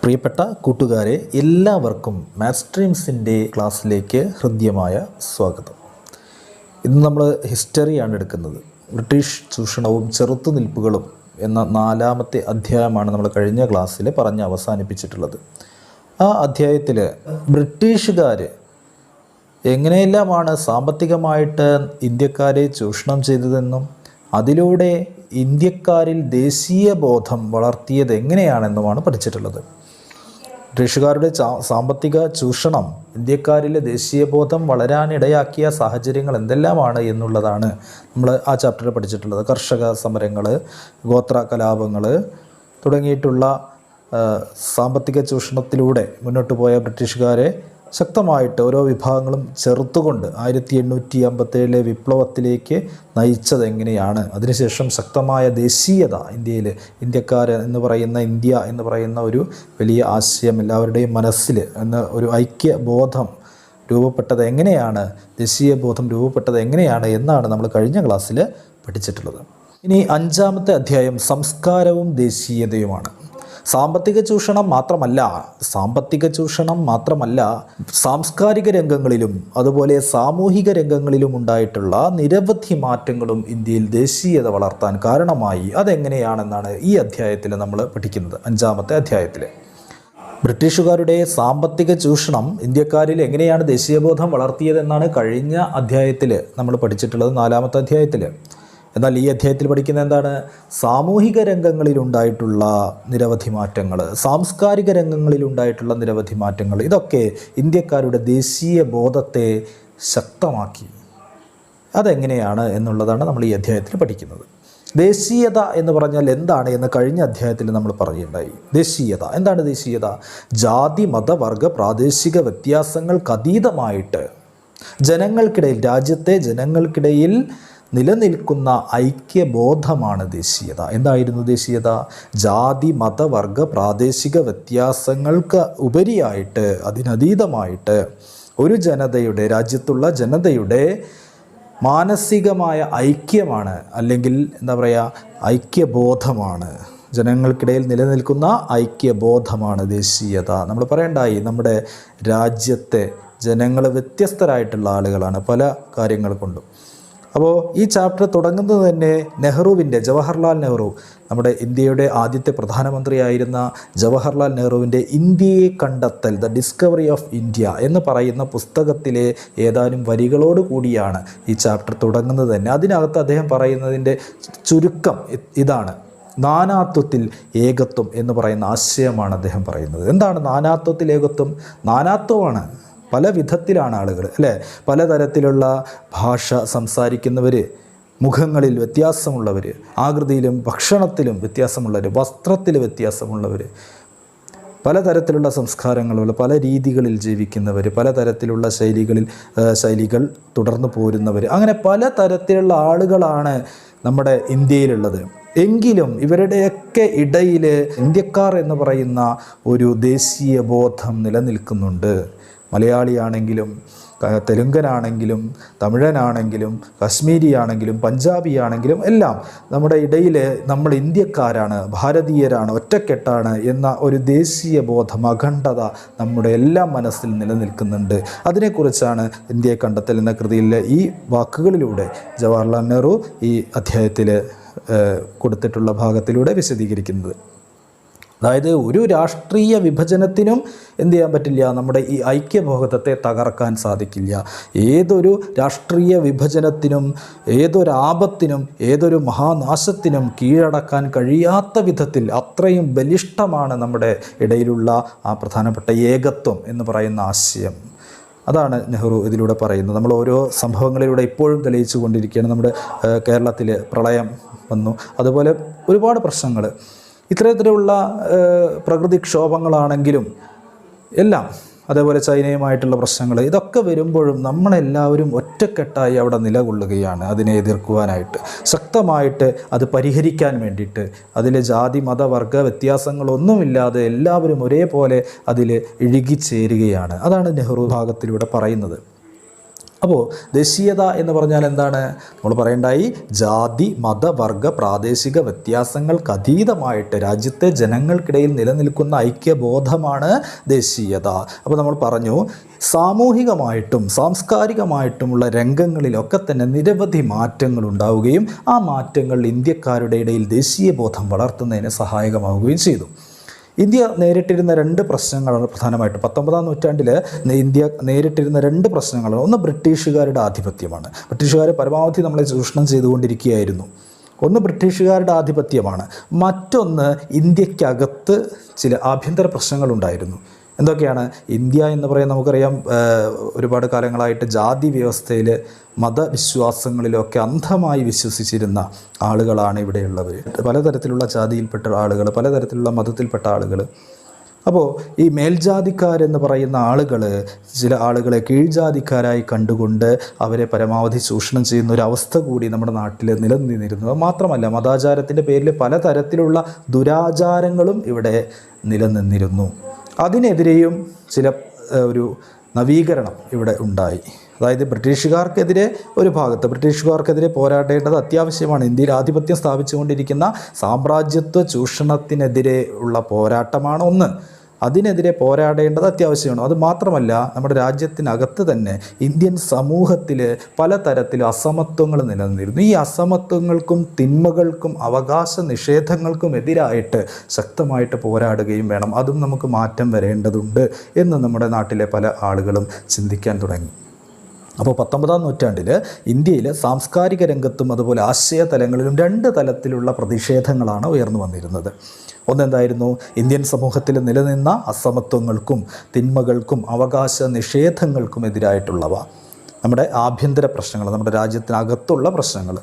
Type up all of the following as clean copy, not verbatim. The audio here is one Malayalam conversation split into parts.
പ്രിയപ്പെട്ട കൂട്ടുകാരെ, എല്ലാവർക്കും മാത്സ് സ്ട്രീംസിൻ്റെ ക്ലാസ്സിലേക്ക് ഹൃദ്യമായ സ്വാഗതം. ഇന്ന് നമ്മൾ ഹിസ്റ്ററിയാണ് എടുക്കുന്നത്. ബ്രിട്ടീഷ് ചൂഷണവും ചെറുത്തുനിൽപ്പുകളും എന്ന 4-ാമത്തെ അധ്യായമാണ് നമ്മൾ കഴിഞ്ഞ ക്ലാസ്സിൽ പറഞ്ഞ് അവസാനിപ്പിച്ചിട്ടുള്ളത്. ആ അധ്യായത്തിൽ ബ്രിട്ടീഷുകാർ എങ്ങനെയെല്ലാമാണ് സാമ്പത്തികമായിട്ട് ഇന്ത്യക്കാരെ ചൂഷണം ചെയ്തതെന്നും അതിലൂടെ ഇന്ത്യക്കാരിൽ ദേശീയ ബോധം വളർത്തിയത് എങ്ങനെയാണെന്നുമാണ് പഠിച്ചിട്ടുള്ളത്. ബ്രിട്ടീഷുകാരുടെ സാമ്പത്തിക ചൂഷണം ഇന്ത്യക്കാരിലെ ദേശീയബോധം വളരാനിടയാക്കിയ സാഹചര്യങ്ങൾ എന്തെല്ലാമാണ് എന്നുള്ളതാണ് നമ്മൾ ആ ചാപ്റ്ററിൽ പഠിച്ചിട്ടുള്ളത്. കർഷക സമരങ്ങൾ, ഗോത്ര കലാപങ്ങൾ തുടങ്ങിയിട്ടുള്ള സാമ്പത്തിക ചൂഷണത്തിലൂടെ മുന്നോട്ട് പോയ ബ്രിട്ടീഷുകാരെ ശക്തമായിട്ട് ഓരോ വിഭാഗങ്ങളും ചെറുത്തുകൊണ്ട് 1857 വിപ്ലവത്തിലേക്ക് നയിച്ചത് എങ്ങനെയാണ്, അതിനുശേഷം ശക്തമായ ദേശീയത ഇന്ത്യക്കാർ എന്ന് പറയുന്ന ഇന്ത്യ എന്ന് പറയുന്ന ഒരു വലിയ ആശയം എല്ലാവരുടെയും മനസ്സിൽ എന്ന ഒരു ഐക്യബോധം രൂപപ്പെട്ടത് എങ്ങനെയാണ്, ദേശീയ ബോധം രൂപപ്പെട്ടത് എങ്ങനെയാണ് എന്നാണ് നമ്മൾ കഴിഞ്ഞ ക്ലാസ്സിൽ പഠിച്ചിട്ടുള്ളത്. ഇനി 5-ാമത്തെ അധ്യായം സംസ്കാരവും ദേശീയതയുമാണ്. സാമ്പത്തിക ചൂഷണം മാത്രമല്ല സാംസ്കാരിക രംഗങ്ങളിലും അതുപോലെ സാമൂഹിക രംഗങ്ങളിലും ഉണ്ടായിട്ടുള്ള നിരവധി മാറ്റങ്ങളും ഇന്ത്യയിൽ ദേശീയത വളർത്താൻ കാരണമായി. അതെങ്ങനെയാണെന്നാണ് ഈ അധ്യായത്തിൽ നമ്മൾ പഠിക്കുന്നത്. 5-ാമത്തെ അധ്യായത്തിൽ ബ്രിട്ടീഷുകാരുടെ സാമ്പത്തിക ചൂഷണം ഇന്ത്യക്കാരിൽ എങ്ങനെയാണ് ദേശീയബോധം വളർത്തിയതെന്നാണ് കഴിഞ്ഞ അധ്യായത്തിൽ നമ്മൾ പഠിച്ചിട്ടുള്ളത്, 4-ാമത്തെ അധ്യായത്തിൽ. എന്നാൽ ഈ അധ്യായത്തിൽ പഠിക്കുന്ന എന്താണ്? സാമൂഹിക രംഗങ്ങളിലുണ്ടായിട്ടുള്ള നിരവധി മാറ്റങ്ങൾ, സാംസ്കാരിക രംഗങ്ങളിലുണ്ടായിട്ടുള്ള നിരവധി മാറ്റങ്ങൾ, ഇതൊക്കെ ഇന്ത്യക്കാരുടെ ദേശീയ ബോധത്തെ ശക്തമാക്കി. അതെങ്ങനെയാണ് എന്നുള്ളതാണ് നമ്മൾ ഈ അധ്യായത്തിൽ പഠിക്കുന്നത്. ദേശീയത എന്ന് പറഞ്ഞാൽ എന്താണ് എന്ന് കഴിഞ്ഞ അധ്യായത്തിൽ നമ്മൾ പറയുകയുണ്ടായി. ദേശീയത എന്താണ്? ദേശീയത ജാതി, മത, വർഗ, പ്രാദേശിക വ്യത്യാസങ്ങൾക്കതീതമായിട്ട് രാജ്യത്തെ ജനങ്ങൾക്കിടയിൽ നിലനിൽക്കുന്ന ഐക്യബോധമാണ് ദേശീയത. എന്തായിരുന്നു ദേശീയത? ജാതി, മത, വർഗ, പ്രാദേശിക വ്യത്യാസങ്ങൾക്ക് ഉപരിയായിട്ട്, അതിനതീതമായിട്ട് ഒരു രാജ്യത്തുള്ള ജനതയുടെ മാനസികമായ ഐക്യമാണ്, അല്ലെങ്കിൽ എന്താ പറയുക, ഐക്യബോധമാണ്. ജനങ്ങൾക്കിടയിൽ നിലനിൽക്കുന്ന ഐക്യബോധമാണ് ദേശീയത. നമ്മൾ പറയണ്ടായി, നമ്മുടെ രാജ്യത്തെ ജനങ്ങൾ വ്യത്യസ്തരായിട്ടുള്ള ആളുകളാണ് പല കാര്യങ്ങൾ കൊണ്ടും. അപ്പോൾ ഈ ചാപ്റ്റർ തുടങ്ങുന്നത് തന്നെ ജവഹർലാൽ നെഹ്റു, നമ്മുടെ ഇന്ത്യയുടെ ആദ്യത്തെ പ്രധാനമന്ത്രിയായിരുന്ന ജവഹർലാൽ നെഹ്റുവിൻ്റെ ഇന്ത്യയെ കണ്ടെത്തൽ, ദ ഡിസ്കവറി ഓഫ് ഇന്ത്യ എന്ന് പറയുന്ന പുസ്തകത്തിലെ ഏതാനും വരികളോട് കൂടിയാണ് ഈ ചാപ്റ്റർ തുടങ്ങുന്നത് തന്നെ. അതിനകത്ത് അദ്ദേഹം പറയുന്നതിൻ്റെ ചുരുക്കം ഇതാണ്: നാനാത്വത്തിൽ ഏകത്വം എന്ന് പറയുന്ന ആശയമാണ് അദ്ദേഹം പറയുന്നത്. എന്താണ് നാനാത്വത്തിൽ ഏകത്വം? നാനാത്വമാണ്, പല വിധത്തിലാണ് ആളുകൾ, അല്ലേ? പലതരത്തിലുള്ള ഭാഷ സംസാരിക്കുന്നവർ, മുഖങ്ങളിൽ വ്യത്യാസമുള്ളവർ, ആകൃതിയിലും ഭക്ഷണത്തിലും വ്യത്യാസമുള്ളവർ, വസ്ത്രത്തിൽ വ്യത്യാസമുള്ളവർ, പലതരത്തിലുള്ള സംസ്കാരങ്ങളുള്ള, പല രീതികളിൽ ജീവിക്കുന്നവർ, പലതരത്തിലുള്ള ശൈലികൾ തുടർന്നു പോരുന്നവർ, അങ്ങനെ പലതരത്തിലുള്ള ആളുകളാണ് നമ്മുടെ ഇന്ത്യയിലുള്ളത്. എങ്കിലും ഇവരുടെയൊക്കെ ഇടയിൽ ഇന്ത്യക്കാർ എന്ന് പറയുന്ന ഒരു ദേശീയ ബോധം നിലനിൽക്കുന്നുണ്ട്. മലയാളിയാണെങ്കിലും, തെലുങ്കനാണെങ്കിലും, തമിഴനാണെങ്കിലും, കശ്മീരിയാണെങ്കിലും, പഞ്ചാബിയാണെങ്കിലും എല്ലാം നമ്മുടെ ഇടയിൽ നമ്മൾ ഇന്ത്യക്കാരാണ്, ഭാരതീയരാണ്, ഒറ്റക്കെട്ടാണ് എന്ന ഒരു ദേശീയ ബോധം, അഖണ്ഡത നമ്മുടെ എല്ലാം മനസ്സിൽ നിലനിൽക്കുന്നുണ്ട്. അതിനെക്കുറിച്ചാണ് ഇന്ത്യയെ കണ്ടെത്തൽ എന്ന കൃതിയിലെ ഈ വാക്കുകളിലൂടെ ജവഹർലാൽ നെഹ്റു ഈ അധ്യായത്തിൽ കൊടുത്തിട്ടുള്ള ഭാഗത്തിലൂടെ വിശദീകരിക്കുന്നത്. അതായത് ഒരു രാഷ്ട്രീയ വിഭജനത്തിനും എന്ത് ചെയ്യാൻ പറ്റില്ല, നമ്മുടെ ഈ ഐക്യബോധത്തെ തകർക്കാൻ സാധിക്കില്ല. ഏതൊരു രാഷ്ട്രീയ വിഭജനത്തിനും, ഏതൊരാപത്തിനും, ഏതൊരു മഹാനാശത്തിനും കീഴടക്കാൻ കഴിയാത്ത വിധത്തിൽ അത്രയും ബലിഷ്ഠമാണ് നമ്മുടെ ഇടയിലുള്ള ആ പ്രധാനപ്പെട്ട ഏകത്വം എന്ന് പറയുന്ന ആശയം. അതാണ് നെഹ്റു ഇതിലൂടെ പറയുന്നത്. നമ്മൾ ഓരോ സംഭവങ്ങളിലൂടെ ഇപ്പോഴും തെളിയിച്ചു കൊണ്ടിരിക്കുകയാണ്. നമ്മുടെ കേരളത്തിൽ പ്രളയം വന്നു, അതുപോലെ ഒരുപാട് പ്രശ്നങ്ങൾ, ഇത്തരത്തിലുള്ള പ്രകൃതിക്ഷോഭങ്ങളാണെങ്കിലും എല്ലാം, അതേപോലെ ചൈനയുമായിട്ടുള്ള പ്രശ്നങ്ങൾ, ഇതൊക്കെ വരുമ്പോഴും നമ്മളെല്ലാവരും ഒറ്റക്കെട്ടായി അവിടെ നിലകൊള്ളുകയാണ് അതിനെ എതിർക്കുവാനായിട്ട്, ശക്തമായിട്ട് അത് പരിഹരിക്കാൻ വേണ്ടിയിട്ട്. അതിലെ ജാതി, മത, വർഗ വ്യത്യാസങ്ങളൊന്നുമില്ലാതെ എല്ലാവരും ഒരേപോലെ അതിൽ ഇഴുകിച്ചേരുകയാണ്. അതാണ് നെഹ്റു ഭാഗത്തിലൂടെ പറയുന്നത്. അപ്പോൾ ദേശീയത എന്ന് പറഞ്ഞാൽ എന്താണ്? നമ്മൾ പറയേണ്ടായി, ജാതി മത വർഗ പ്രാദേശിക വ്യത്യാസങ്ങൾക്ക് അതീതമായിട്ട് രാജ്യത്തെ ജനങ്ങൾക്കിടയിൽ നിലനിൽക്കുന്ന ഐക്യബോധമാണ് ദേശീയത. അപ്പോൾ നമ്മൾ പറഞ്ഞു, സാമൂഹികമായിട്ടും സാംസ്കാരികമായിട്ടുമുള്ള രംഗങ്ങളിലൊക്കെ തന്നെ നിരവധി മാറ്റങ്ങൾ ഉണ്ടാവുകയും ആ മാറ്റങ്ങൾ ഇന്ത്യക്കാരുടെ ഇടയിൽ ദേശീയ ബോധം വളർത്തുന്നതിന് സഹായകമാവുകയും ചെയ്തു. ഇന്ത്യ നേരിട്ടിരുന്ന രണ്ട് പ്രശ്നങ്ങളാണ് പ്രധാനമായിട്ടും 19-ാം നൂറ്റാണ്ടിൽ ഇന്ത്യ നേരിട്ടിരുന്ന രണ്ട് പ്രശ്നങ്ങളാണ്. ഒന്ന് ബ്രിട്ടീഷുകാരുടെ ആധിപത്യമാണ്. ബ്രിട്ടീഷുകാർ പരമാവധി നമ്മളെ ചൂഷണം ചെയ്തുകൊണ്ടിരിക്കുകയായിരുന്നു. ഒന്ന് ബ്രിട്ടീഷുകാരുടെ ആധിപത്യമാണ്. മറ്റൊന്ന് ഇന്ത്യക്കകത്ത് ചില ആഭ്യന്തര പ്രശ്നങ്ങളുണ്ടായിരുന്നു. എന്തൊക്കെയാണ്? ഇന്ത്യ എന്ന് പറയാൻ നമുക്കറിയാം, ഒരുപാട് കാലങ്ങളായിട്ട് ജാതി വ്യവസ്ഥയിൽ മതവിശ്വാസങ്ങളിലൊക്കെ അന്ധമായി വിശ്വസിച്ചിരുന്ന ആളുകളാണ് ഇവിടെയുള്ളവർ. പലതരത്തിലുള്ള ജാതിയിൽപ്പെട്ട ആളുകൾ, പലതരത്തിലുള്ള മതത്തിൽപ്പെട്ട ആളുകൾ. അപ്പോൾ ഈ മേൽജാതിക്കാരെന്ന് പറയുന്ന ആളുകൾ ചില ആളുകളെ കീഴ്ജാതിക്കാരായി കണ്ടുകൊണ്ട് അവരെ പരമാവധി ചൂഷണം ചെയ്യുന്ന ഒരു അവസ്ഥ കൂടി നമ്മുടെ നാട്ടിൽ നിലനിന്നിരുന്നു. മാത്രമല്ല, മതാചാരത്തിൻ്റെ പേരിൽ പലതരത്തിലുള്ള ദുരാചാരങ്ങളും ഇവിടെ നിലനിന്നിരുന്നു. അതിനെതിരെയും ചില ഒരു നവീകരണം ഇവിടെ ഉണ്ടായി. അതായത് ബ്രിട്ടീഷുകാർക്കെതിരെ ഒരു ഭാഗത്ത് ബ്രിട്ടീഷുകാർക്കെതിരെ പോരാടേണ്ടത് അത്യാവശ്യമാണ്. ഇന്ത്യയിൽ ആധിപത്യം സ്ഥാപിച്ചുകൊണ്ടിരിക്കുന്ന സാമ്രാജ്യത്വ ചൂഷണത്തിനെതിരെ ഉള്ള പോരാട്ടമാണ് ഒന്ന്. അതിനെതിരെ പോരാടേണ്ടത് അത്യാവശ്യമാണ്. അതുമാത്രമല്ല, നമ്മുടെ രാജ്യത്തിനകത്ത് തന്നെ ഇന്ത്യൻ സമൂഹത്തിൽ പലതരത്തിലും അസമത്വങ്ങൾ നിലനിന്നിരുന്നു. ഈ അസമത്വങ്ങൾക്കും തിന്മകൾക്കും അവകാശ നിഷേധങ്ങൾക്കും എതിരായിട്ട് ശക്തമായിട്ട് പോരാടുകയും വേണം. അതും നമുക്ക് മാറ്റം വരേണ്ടതുണ്ട് എന്ന് നമ്മുടെ നാട്ടിലെ പല ആളുകളും ചിന്തിക്കാൻ തുടങ്ങി. അപ്പോൾ 19-ാം നൂറ്റാണ്ടിൽ ഇന്ത്യയിൽ സാംസ്കാരിക രംഗത്തും അതുപോലെ ആശയ തലങ്ങളിലും രണ്ട് തലത്തിലുള്ള പ്രതിഷേധങ്ങളാണ് ഉയർന്നു വന്നിരുന്നത്. ഒന്നെന്തായിരുന്നു? ഇന്ത്യൻ സമൂഹത്തിൽ നിലനിന്ന അസമത്വങ്ങൾക്കും തിന്മകൾക്കും അവകാശ നിഷേധങ്ങൾക്കും എതിരായിട്ടുള്ളവ, നമ്മുടെ ആഭ്യന്തര പ്രശ്നങ്ങൾ, നമ്മുടെ രാജ്യത്തിനകത്തുള്ള പ്രശ്നങ്ങൾ.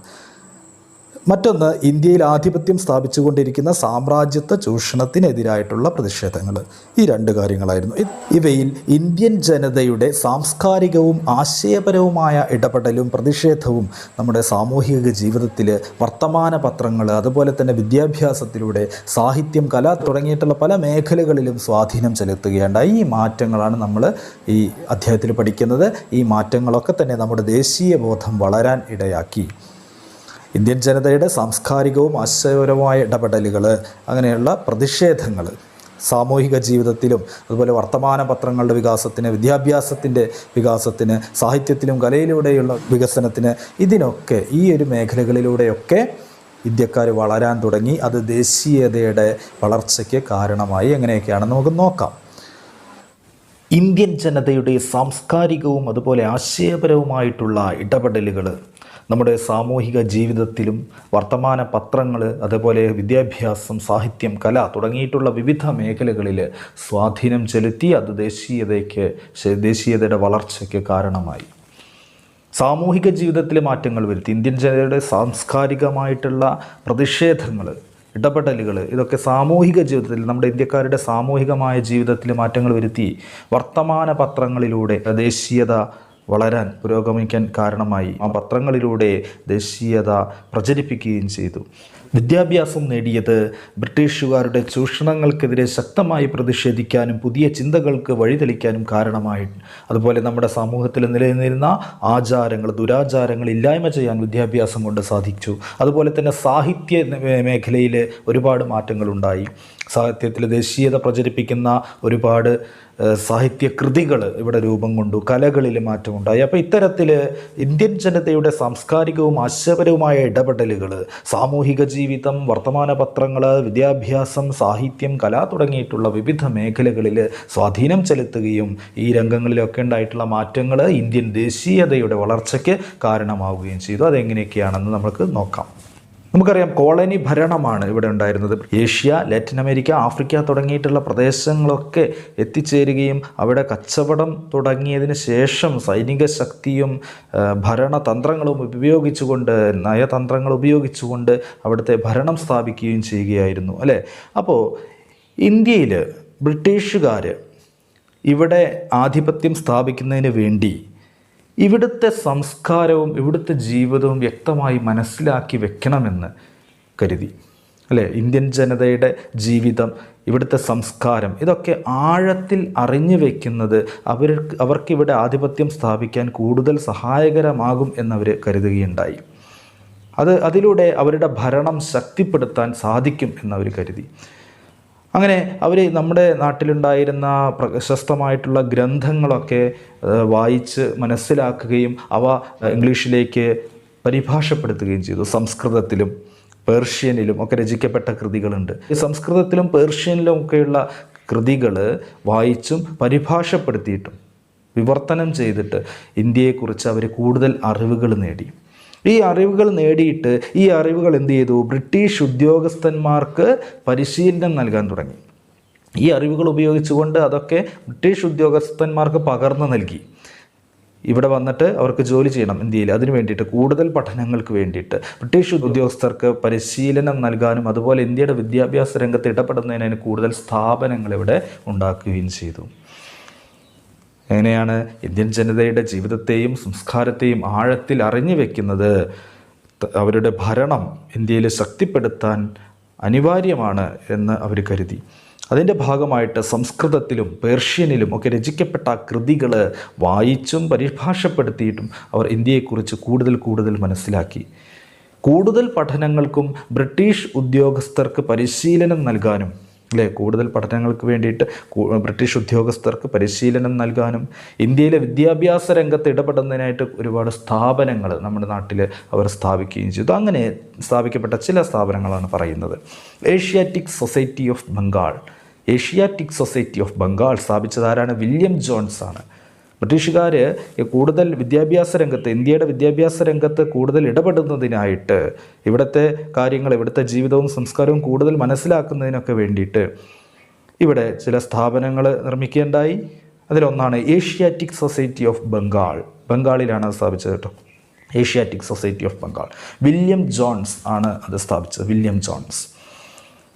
മറ്റൊന്ന്, ഇന്ത്യയിൽ ആധിപത്യം സ്ഥാപിച്ചുകൊണ്ടിരിക്കുന്ന സാമ്രാജ്യത്വ ചൂഷണത്തിനെതിരായിട്ടുള്ള പ്രതിഷേധങ്ങൾ. ഈ രണ്ട് കാര്യങ്ങളായിരുന്നു. ഇവയിൽ ഇന്ത്യൻ ജനതയുടെ സാംസ്കാരികവും ആശയപരവുമായ ഇടപെടലും പ്രതിഷേധവും നമ്മുടെ സാമൂഹിക ജീവിതത്തിൽ വർത്തമാന പത്രങ്ങൾ, അതുപോലെ തന്നെ വിദ്യാഭ്യാസത്തിലൂടെ സാഹിത്യം, കല തുടങ്ങിയിട്ടുള്ള പല മേഖലകളിലും സ്വാധീനം ചെലുത്തുകയുണ്ടായി. ഈ മാറ്റങ്ങളാണ് നമ്മൾ ഈ അധ്യായത്തിൽ പഠിക്കുന്നത്. ഈ മാറ്റങ്ങളൊക്കെ തന്നെ നമ്മുടെ ദേശീയ ബോധം വളരാൻ ഇടയാക്കി. ഇന്ത്യൻ ജനതയുടെ സാംസ്കാരികവും ആശയപരവുമായ ഇടപെടലുകൾ, അങ്ങനെയുള്ള പ്രതിഷേധങ്ങൾ സാമൂഹിക ജീവിതത്തിലും അതുപോലെ വർത്തമാന പത്രങ്ങളുടെ വികാസത്തിന്, വിദ്യാഭ്യാസത്തിൻ്റെ വികാസത്തിന്, സാഹിത്യത്തിലും കലയിലൂടെയുള്ള വികസനത്തിന്, ഇതിനൊക്കെ ഈ ഒരു മേഖലകളിലൂടെയൊക്കെ ഇന്ത്യക്കാർ വളരാൻ തുടങ്ങി. അത് ദേശീയതയുടെ വളർച്ചയ്ക്ക് കാരണമായി. എങ്ങനെയൊക്കെയാണെന്ന് നമുക്ക് നോക്കാം. ഇന്ത്യൻ ജനതയുടെ സാംസ്കാരികവും അതുപോലെ ആശയപരവുമായിട്ടുള്ള ഇടപെടലുകൾ നമ്മുടെ സാമൂഹിക ജീവിതത്തിലും വർത്തമാന പത്രങ്ങൾ, അതുപോലെ വിദ്യാഭ്യാസം, സാഹിത്യം, കല തുടങ്ങിയിട്ടുള്ള വിവിധ മേഖലകളിൽ സ്വാധീനം ചെലുത്തി. അത് ദേശീയതയുടെ വളർച്ചയ്ക്ക് കാരണമായി. സാമൂഹിക ജീവിതത്തിലെ മാറ്റങ്ങൾ വരുത്തി. ഇന്ത്യൻ ജനതയുടെ സാംസ്കാരികമായിട്ടുള്ള പ്രതിഷേധങ്ങൾ, ഇടപെടലുകൾ, ഇതൊക്കെ സാമൂഹിക ജീവിതത്തിൽ, നമ്മുടെ ഇന്ത്യക്കാരുടെ സാമൂഹികമായ ജീവിതത്തിൽ മാറ്റങ്ങൾ വരുത്തി. വർത്തമാന പത്രങ്ങളിലൂടെ ദേശീയത വളരാൻ, പുരോഗമിക്കാൻ കാരണമായി. ആ പത്രങ്ങളിലൂടെ ദേശീയത പ്രചരിപ്പിക്കുകയും ചെയ്തു. വിദ്യാഭ്യാസം നേടിയത് ബ്രിട്ടീഷുകാരുടെ ചൂഷണങ്ങൾക്കെതിരെ ശക്തമായി പ്രതിഷേധിക്കാനും പുതിയ ചിന്തകൾക്ക് വഴിതെളിക്കാനും കാരണമായി. അതുപോലെ നമ്മുടെ സമൂഹത്തിൽ നിലനിന്നിരുന്ന ആചാരങ്ങൾ, ദുരാചാരങ്ങൾ ഇല്ലായ്മ ചെയ്യാൻ വിദ്യാഭ്യാസം കൊണ്ട് സാധിച്ചു. അതുപോലെ തന്നെ സാഹിത്യ മേഖലയിൽ ഒരുപാട് മാറ്റങ്ങളുണ്ടായി. സാഹിത്യത്തിൽ ദേശീയത പ്രചരിപ്പിക്കുന്ന ഒരുപാട് സാഹിത്യകൃതികൾ ഇവിടെ രൂപം കൊണ്ടു. കലകളിൽ മാറ്റമുണ്ടായി. അപ്പോൾ ഇത്തരത്തിൽ ഇന്ത്യൻ ജനതയുടെ സാംസ്കാരികവും ആശയപരവുമായ ഇടപെടലുകൾ, സാമൂഹിക ജീവിതം, വർത്തമാന പത്രങ്ങൾ, വിദ്യാഭ്യാസം, സാഹിത്യം, കല തുടങ്ങിയിട്ടുള്ള വിവിധ മേഖലകളിൽ സ്വാധീനം ചെലുത്തുകയും ഈ രംഗങ്ങളിലൊക്കെ ഉണ്ടായിട്ടുള്ള മാറ്റങ്ങൾ ഇന്ത്യൻ ദേശീയതയുടെ വളർച്ചയ്ക്ക് കാരണമാവുകയും ചെയ്തു. അതെങ്ങനെയൊക്കെയാണെന്ന് നമുക്ക് നോക്കാം. നമുക്കറിയാം, കോളനി ഭരണമാണ് ഇവിടെ ഉണ്ടായിരുന്നത്. ഏഷ്യ, ലാറ്റിൻ അമേരിക്ക, ആഫ്രിക്ക തുടങ്ങിയിട്ടുള്ള പ്രദേശങ്ങളൊക്കെ എത്തിച്ചേരുകയും അവിടെ കച്ചവടം തുടങ്ങിയതിന് ശേഷം സൈനിക ശക്തിയും ഭരണതന്ത്രങ്ങളും ഉപയോഗിച്ചുകൊണ്ട്, നയതന്ത്രങ്ങൾ ഉപയോഗിച്ചുകൊണ്ട് അവിടുത്തെ ഭരണം സ്ഥാപിക്കുകയും ചെയ്യുകയായിരുന്നു, അല്ലേ? അപ്പോൾ ഇന്ത്യയിൽ ബ്രിട്ടീഷുകാർ ഇവിടെ ആധിപത്യം സ്ഥാപിക്കുന്നതിന് വേണ്ടി ഇവിടുത്തെ സംസ്കാരവും ഇവിടുത്തെ ജീവിതവും വ്യക്തമായി മനസ്സിലാക്കി വെക്കണമെന്ന് കരുതി, അല്ലേ? ഇന്ത്യൻ ജനതയുടെ ജീവിതം ഇവിടുത്തെ സംസ്കാരം, ഇതൊക്കെ ആഴത്തിൽ അറിഞ്ഞു വയ്ക്കുന്നത് അവർക്കിവിടെ ആധിപത്യം സ്ഥാപിക്കാൻ കൂടുതൽ സഹായകരമാകും എന്നവർ കരുതുകയുണ്ടായി. അതിലൂടെ അവരുടെ ഭരണം ശക്തിപ്പെടുത്താൻ സാധിക്കും എന്നവർ കരുതി. അങ്ങനെ അവർ നമ്മുടെ നാട്ടിലുണ്ടായിരുന്ന പ്രശസ്തമായിട്ടുള്ള ഗ്രന്ഥങ്ങളൊക്കെ വായിച്ച് മനസ്സിലാക്കുകയും അവ ഇംഗ്ലീഷിലേക്ക് പരിഭാഷപ്പെടുത്തുകയും ചെയ്തു. സംസ്കൃതത്തിലും പേർഷ്യനിലും ഒക്കെ രചിക്കപ്പെട്ട കൃതികളുണ്ട്. ഈ സംസ്കൃതത്തിലും പേർഷ്യനിലും ഒക്കെയുള്ള കൃതികൾ വായിച്ചും പരിഭാഷപ്പെടുത്തിയിട്ടും വിവർത്തനം ചെയ്തിട്ട് ഇന്ത്യയെക്കുറിച്ച് അവർ കൂടുതൽ അറിവുകൾ നേടി. ഈ അറിവുകൾ നേടിയിട്ട് ഈ അറിവുകൾ എന്ത് ചെയ്തു? ബ്രിട്ടീഷ് ഉദ്യോഗസ്ഥന്മാർക്ക് പരിശീലനം നൽകാൻ തുടങ്ങി. ഈ അറിവുകൾ ഉപയോഗിച്ചുകൊണ്ട് അതൊക്കെ ബ്രിട്ടീഷ് ഉദ്യോഗസ്ഥന്മാർക്ക് പകർന്നു നൽകി. ഇവിടെ വന്നിട്ട് അവർക്ക് ജോലി ചെയ്യണം ഇന്ത്യയിൽ. അതിനു വേണ്ടിയിട്ട് കൂടുതൽ പഠനങ്ങൾക്ക് വേണ്ടിയിട്ട് ബ്രിട്ടീഷ് ഉദ്യോഗസ്ഥർക്ക് പരിശീലനം നൽകാനും അതുപോലെ ഇന്ത്യയുടെ വിദ്യാഭ്യാസ രംഗത്ത് ഇടപെടുന്നതിന് കൂടുതൽ സ്ഥാപനങ്ങൾ ഇവിടെ ഉണ്ടാക്കുകയും ചെയ്തു. എങ്ങനെയാണ് ഇന്ത്യൻ ജനതയുടെ ജീവിതത്തെയും സംസ്കാരത്തെയും ആഴത്തിൽ അറിഞ്ഞു വയ്ക്കുന്നത്? അവരുടെ ഭരണം ഇന്ത്യയിൽ ശക്തിപ്പെടുത്താൻ അനിവാര്യമാണ് എന്ന് അവർ കരുതി. അതിൻ്റെ ഭാഗമായിട്ട് സംസ്കൃതത്തിലും പേർഷ്യനിലും ഒക്കെ രചിക്കപ്പെട്ട കൃതികൾ വായിച്ചും പരിഭാഷപ്പെടുത്തിയിട്ടും അവർ ഇന്ത്യയെക്കുറിച്ച് കൂടുതൽ മനസ്സിലാക്കി. കൂടുതൽ പഠനങ്ങൾക്കും ബ്രിട്ടീഷ് ഉദ്യോഗസ്ഥർക്ക് പരിശീലനം നൽകാനും കൂടുതൽ പഠനങ്ങൾക്ക് വേണ്ടിയിട്ട് ബ്രിട്ടീഷ് ഉദ്യോഗസ്ഥർക്ക് പരിശീലനം നൽകാനും ഇന്ത്യയിലെ വിദ്യാഭ്യാസ രംഗത്ത് ഇടപെടുന്നതിനായിട്ട് ഒരുപാട് സ്ഥാപനങ്ങൾ നമ്മുടെ നാട്ടിൽ അവർ സ്ഥാപിക്കുകയും ചെയ്തു. അങ്ങനെ സ്ഥാപിക്കപ്പെട്ട ചില സ്ഥാപനങ്ങളാണ് പറയുന്നത്. Asiatic society of Bengal. Asiatic society of Bengal സ്ഥാപിച്ചത് ആരാണ്? വില്യം ജോൺസ് ആണ്. ബ്രിട്ടീഷുകാർ കൂടുതൽ വിദ്യാഭ്യാസ രംഗത്ത്, ഇന്ത്യയുടെ വിദ്യാഭ്യാസ രംഗത്ത് കൂടുതൽ ഇടപെടുന്നതിനായിട്ട്, ഇവിടുത്തെ കാര്യങ്ങൾ, ഇവിടുത്തെ ജീവിതവും സംസ്കാരവും കൂടുതൽ മനസ്സിലാക്കുന്നതിനൊക്കെ വേണ്ടിയിട്ട് ഇവിടെ ചില സ്ഥാപനങ്ങൾ നിർമ്മിക്കുകയുണ്ടായി. അതിലൊന്നാണ് ഏഷ്യാറ്റിക് സൊസൈറ്റി ഓഫ് ബംഗാൾ. ബംഗാളിലാണ് അത് സ്ഥാപിച്ചത് കേട്ടോ. Asiatic society of Bengal. William Jones ആണ് അത് സ്ഥാപിച്ചത്. William Jones.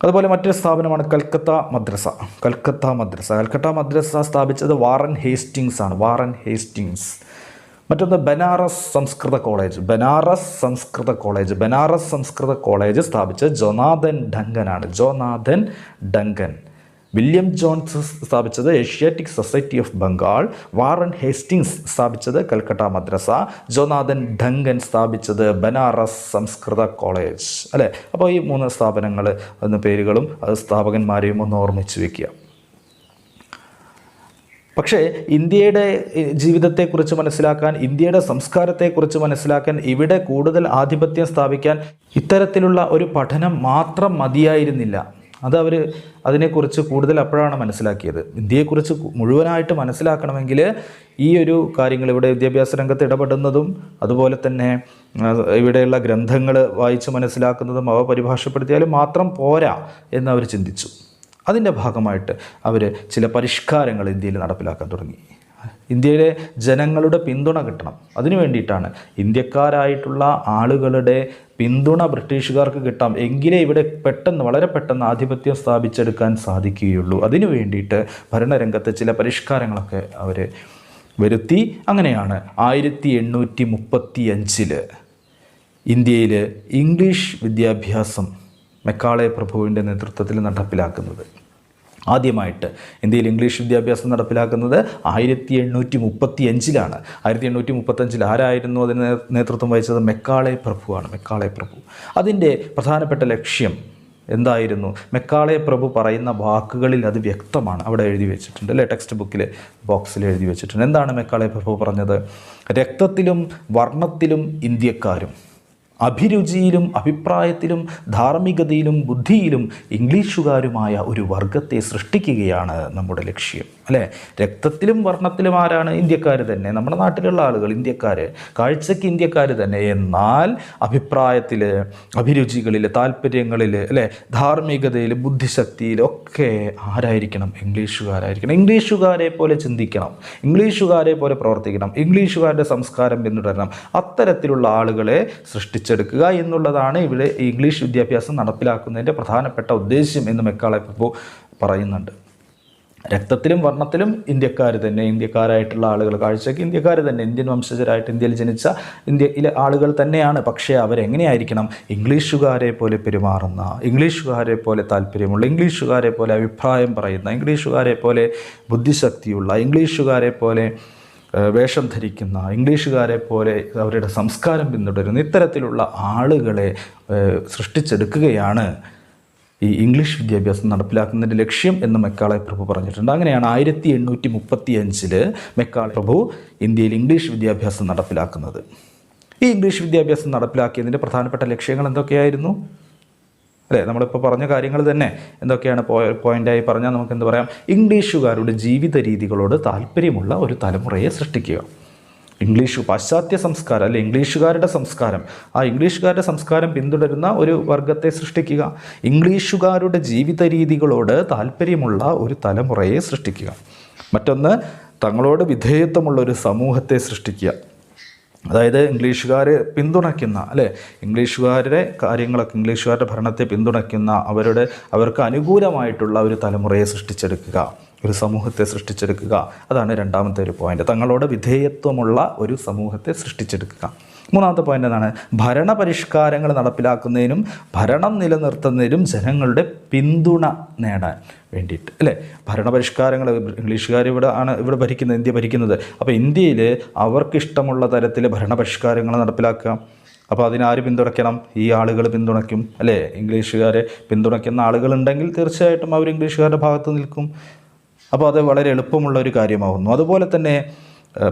അതുപോലെ മറ്റൊരു സ്ഥാപനമാണ് കൽക്കത്ത മദ്രസ. കൽക്കത്ത മദ്രസ സ്ഥാപിച്ചത് വാറൻ ഹേസ്റ്റിങ്സ് ആണ്. Warren Hastings. മറ്റൊന്ന് ബനാറസ് സംസ്കൃത കോളേജ് സ്ഥാപിച്ചത് ജോനാഥൻ ഡങ്കൻ ആണ്. Jonathan Duncan. വില്യം ജോൺസ് സ്ഥാപിച്ചത് Asiatic society of Bengal. Warren Hastings സ്ഥാപിച്ചത് കൽക്കട്ട മദ്രസ. ജോനാഥൻ ഡങ്കൻ സ്ഥാപിച്ചത് ബനാറസ് സംസ്കൃത കോളേജ്. അല്ലേ? അപ്പോൾ ഈ 3 സ്ഥാപനങ്ങൾ എന്ന പേരുകളും സ്ഥാപകന്മാരെയും ഒന്ന് ഓർമ്മിച്ച് വയ്ക്കുക. പക്ഷേ ഇന്ത്യയുടെ ജീവിതത്തെക്കുറിച്ച് മനസ്സിലാക്കാൻ, ഇന്ത്യയുടെ സംസ്കാരത്തെക്കുറിച്ച് മനസ്സിലാക്കാൻ, ഇവിടെ കൂടുതൽ ആധിപത്യം സ്ഥാപിക്കാൻ ഇത്തരത്തിലുള്ള ഒരു പഠനം മാത്രം മതിയായിരുന്നില്ല. അതിനെക്കുറിച്ച് കൂടുതൽ അപ്പോഴാണ് മനസ്സിലാക്കിയത്. ഇന്ത്യയെക്കുറിച്ച് മുഴുവനായിട്ട് മനസ്സിലാക്കണമെങ്കിൽ ഈ ഒരു കാര്യങ്ങൾ, ഇവിടെ വിദ്യാഭ്യാസ രംഗത്ത് ഇടപെടുന്നതും അതുപോലെ തന്നെ ഇവിടെയുള്ള ഗ്രന്ഥങ്ങൾ വായിച്ച് മനസ്സിലാക്കുന്നതും അവ പരിഭാഷപ്പെടുത്തിയാലും മാത്രം പോരാ എന്നവർ ചിന്തിച്ചു. അതിൻ്റെ ഭാഗമായിട്ട് അവർ ചില പരിഷ്കാരങ്ങൾ ഇന്ത്യയിൽ നടപ്പിലാക്കാൻ തുടങ്ങി. ഇന്ത്യയിലെ ജനങ്ങളുടെ പിന്തുണ കിട്ടണം. അതിനു വേണ്ടിയിട്ടാണ് ഇന്ത്യക്കാരായിട്ടുള്ള ആളുകളുടെ പിന്തുണ ബ്രിട്ടീഷുകാർക്ക് കിട്ടാം, എങ്കിലേ ഇവിടെ വളരെ പെട്ടെന്ന് ആധിപത്യം സ്ഥാപിച്ചെടുക്കാൻ സാധിക്കുകയുള്ളൂ. അതിനു വേണ്ടിയിട്ട് ഭരണരംഗത്ത് ചില പരിഷ്കാരങ്ങളൊക്കെ അവർ വരുത്തി. അങ്ങനെയാണ് 1835 ഇന്ത്യയിൽ ഇംഗ്ലീഷ് വിദ്യാഭ്യാസം മെക്കാളെ പ്രഭുവിൻ്റെ നേതൃത്വത്തിൽ നടപ്പിലാക്കുന്നത്. ആദ്യമായിട്ട് ഇന്ത്യയിൽ ഇംഗ്ലീഷ് വിദ്യാഭ്യാസം നടപ്പിലാക്കുന്നത് 1835 1835 ആരായിരുന്നു അതിന് നേതൃത്വം വഹിച്ചത്? മെക്കാളെ പ്രഭുവാണ്. മെക്കാളെ പ്രഭു. അതിൻ്റെ പ്രധാനപ്പെട്ട ലക്ഷ്യം എന്തായിരുന്നു? മെക്കാളെ പ്രഭു പറയുന്ന വാക്കുകളിൽ അത് വ്യക്തമാണ്. അവിടെ എഴുതി വെച്ചിട്ടുണ്ട് അല്ലേ? ടെക്സ്റ്റ് ബുക്കിൽ ബോക്സിൽ എഴുതി വെച്ചിട്ടുണ്ട്. എന്താണ് മെക്കാളെ പ്രഭു പറഞ്ഞത്? രക്തത്തിലും വർണ്ണത്തിലും ഇന്ത്യക്കാരും, അഭിരുചിയിലും അഭിപ്രായത്തിലും ധാർമ്മികതയിലും ബുദ്ധിയിലും ഇംഗ്ലീഷുകാരുമായ ഒരു വർഗത്തെ സൃഷ്ടിക്കുകയാണ് നമ്മുടെ ലക്ഷ്യം. അല്ലേ? രക്തത്തിലും വർണ്ണത്തിലും ആരാണ്? ഇന്ത്യക്കാർ തന്നെ. നമ്മുടെ നാട്ടിലുള്ള ആളുകൾ ഇന്ത്യക്കാർ, കാഴ്ചയ്ക്ക് ഇന്ത്യക്കാർ തന്നെ. എന്നാൽ അഭിപ്രായത്തിൽ, അഭിരുചികളിൽ, താല്പര്യങ്ങളിൽ, അല്ലേ, ധാർമ്മികതയിൽ, ബുദ്ധിശക്തിയിലൊക്കെ ആരായിരിക്കണം? ഇംഗ്ലീഷുകാരായിരിക്കണം. ഇംഗ്ലീഷുകാരെ പോലെ ചിന്തിക്കണം, ഇംഗ്ലീഷുകാരെ പോലെ പ്രവർത്തിക്കണം, ഇംഗ്ലീഷുകാരുടെ സംസ്കാരം പിന്തുടരണം. അത്തരത്തിലുള്ള ആളുകളെ സൃഷ്ടിച്ചെടുക്കുക എന്നുള്ളതാണ് ഇവിടെ ഇംഗ്ലീഷ് വിദ്യാഭ്യാസം നടപ്പിലാക്കുന്നതിൻ്റെ പ്രധാനപ്പെട്ട ഉദ്ദേശ്യം എന്ന് മെക്കാളെ പ്രഭു പറയുന്നുണ്ട്. രക്തത്തിലും വർണ്ണത്തിലും ഇന്ത്യക്കാർ തന്നെ, ഇന്ത്യക്കാരായിട്ടുള്ള ആളുകൾ, കാഴ്ചയ്ക്ക് ഇന്ത്യക്കാർ തന്നെ, ഇന്ത്യൻ വംശജരായിട്ട് ഇന്ത്യയിൽ ജനിച്ച ഇന്ത്യയിലെ ആളുകൾ തന്നെയാണ്. പക്ഷേ അവരെങ്ങനെയായിരിക്കണം? ഇംഗ്ലീഷുകാരെ പോലെ പെരുമാറുന്ന, ഇംഗ്ലീഷുകാരെ പോലെ താല്പര്യമുള്ള, ഇംഗ്ലീഷുകാരെ പോലെ അഭിപ്രായം പറയുന്ന, ഇംഗ്ലീഷുകാരെ പോലെ ബുദ്ധിശക്തിയുള്ള, ഇംഗ്ലീഷുകാരെ പോലെ വേഷം ധരിക്കുന്ന, ഇംഗ്ലീഷുകാരെ പോലെ അവരുടെ സംസ്കാരം പിന്തുടരുന്ന ഇത്തരത്തിലുള്ള ആളുകളെ സൃഷ്ടിച്ചെടുക്കുകയാണ് ഈ ഇംഗ്ലീഷ് വിദ്യാഭ്യാസം നടപ്പിലാക്കുന്നതിൻ്റെ ലക്ഷ്യം എന്ന് മെക്കാളെ പ്രഭു പറഞ്ഞിട്ടുണ്ട്. അങ്ങനെയാണ് 1835 മെക്കാളെ പ്രഭു ഇന്ത്യയിൽ ഇംഗ്ലീഷ് വിദ്യാഭ്യാസം നടപ്പിലാക്കുന്നത്. ഈ ഇംഗ്ലീഷ് വിദ്യാഭ്യാസം നടപ്പിലാക്കിയതിൻ്റെ പ്രധാനപ്പെട്ട ലക്ഷ്യങ്ങൾ എന്തൊക്കെയായിരുന്നു? അല്ലേ, നമ്മളിപ്പോൾ പറഞ്ഞ കാര്യങ്ങൾ തന്നെ എന്തൊക്കെയാണ് പോയിൻ്റായി പറഞ്ഞാൽ നമുക്ക് എന്ത് പറയാം? ഇംഗ്ലീഷുകാരുടെ ജീവിത രീതികളോട് താല്പര്യമുള്ള ഒരു തലമുറയെ സൃഷ്ടിക്കുക. പാശ്ചാത്യ സംസ്കാരം, അല്ലെ ഇംഗ്ലീഷുകാരുടെ സംസ്കാരം, ആ ഇംഗ്ലീഷുകാരുടെ സംസ്കാരം പിന്തുടരുന്ന ഒരു വർഗത്തെ സൃഷ്ടിക്കുക. ഇംഗ്ലീഷുകാരുടെ ജീവിത രീതികളോട് താല്പര്യമുള്ള ഒരു തലമുറയെ സൃഷ്ടിക്കുക. മറ്റൊന്ന്, തങ്ങളോട് വിധേയത്വമുള്ള ഒരു സമൂഹത്തെ സൃഷ്ടിക്കുക. അതായത് ഇംഗ്ലീഷുകാരെ പിന്തുണയ്ക്കുന്ന, അല്ലേ, ഇംഗ്ലീഷുകാരുടെ കാര്യങ്ങളൊക്കെ, ഇംഗ്ലീഷുകാരുടെ ഭരണത്തെ പിന്തുണയ്ക്കുന്ന, അവർക്ക് അനുകൂലമായിട്ടുള്ള ഒരു തലമുറയെ സൃഷ്ടിച്ചെടുക്കുക, ഒരു സമൂഹത്തെ സൃഷ്ടിച്ചെടുക്കുക. അതാണ് രണ്ടാമത്തെ ഒരു പോയിന്റ്. തങ്ങളോട് വിധേയത്വമുള്ള ഒരു സമൂഹത്തെ സൃഷ്ടിച്ചെടുക്കുക. മൂന്നാമത്തെ പോയിന്റ് എന്താണ്? ഭരണപരിഷ്കാരങ്ങൾ നടപ്പിലാക്കുന്നതിനും ഭരണം നിലനിർത്തുന്നതിനും ജനങ്ങളുടെ പിന്തുണ നേടാൻ വേണ്ടിയിട്ട്, അല്ലേ. ഭരണപരിഷ്കാരങ്ങൾ, ഇംഗ്ലീഷുകാർ ഇവിടെ ഭരിക്കുന്നത്, ഇന്ത്യ ഭരിക്കുന്നത്. അപ്പോൾ ഇന്ത്യയിൽ അവർക്കിഷ്ടമുള്ള തരത്തിൽ ഭരണപരിഷ്കാരങ്ങൾ നടപ്പിലാക്കുക. അപ്പോൾ അതിനാര് പിന്തുണയ്ക്കണം? ഈ ആളുകൾ പിന്തുണയ്ക്കും, അല്ലേ. ഇംഗ്ലീഷുകാരെ പിന്തുണയ്ക്കുന്ന ആളുകളുണ്ടെങ്കിൽ തീർച്ചയായിട്ടും അവർ ഇംഗ്ലീഷുകാരുടെ ഭാഗത്ത് നിൽക്കും. അപ്പോൾ അത് വളരെ എളുപ്പമുള്ള ഒരു കാര്യമാകുന്നു. അതുപോലെ തന്നെ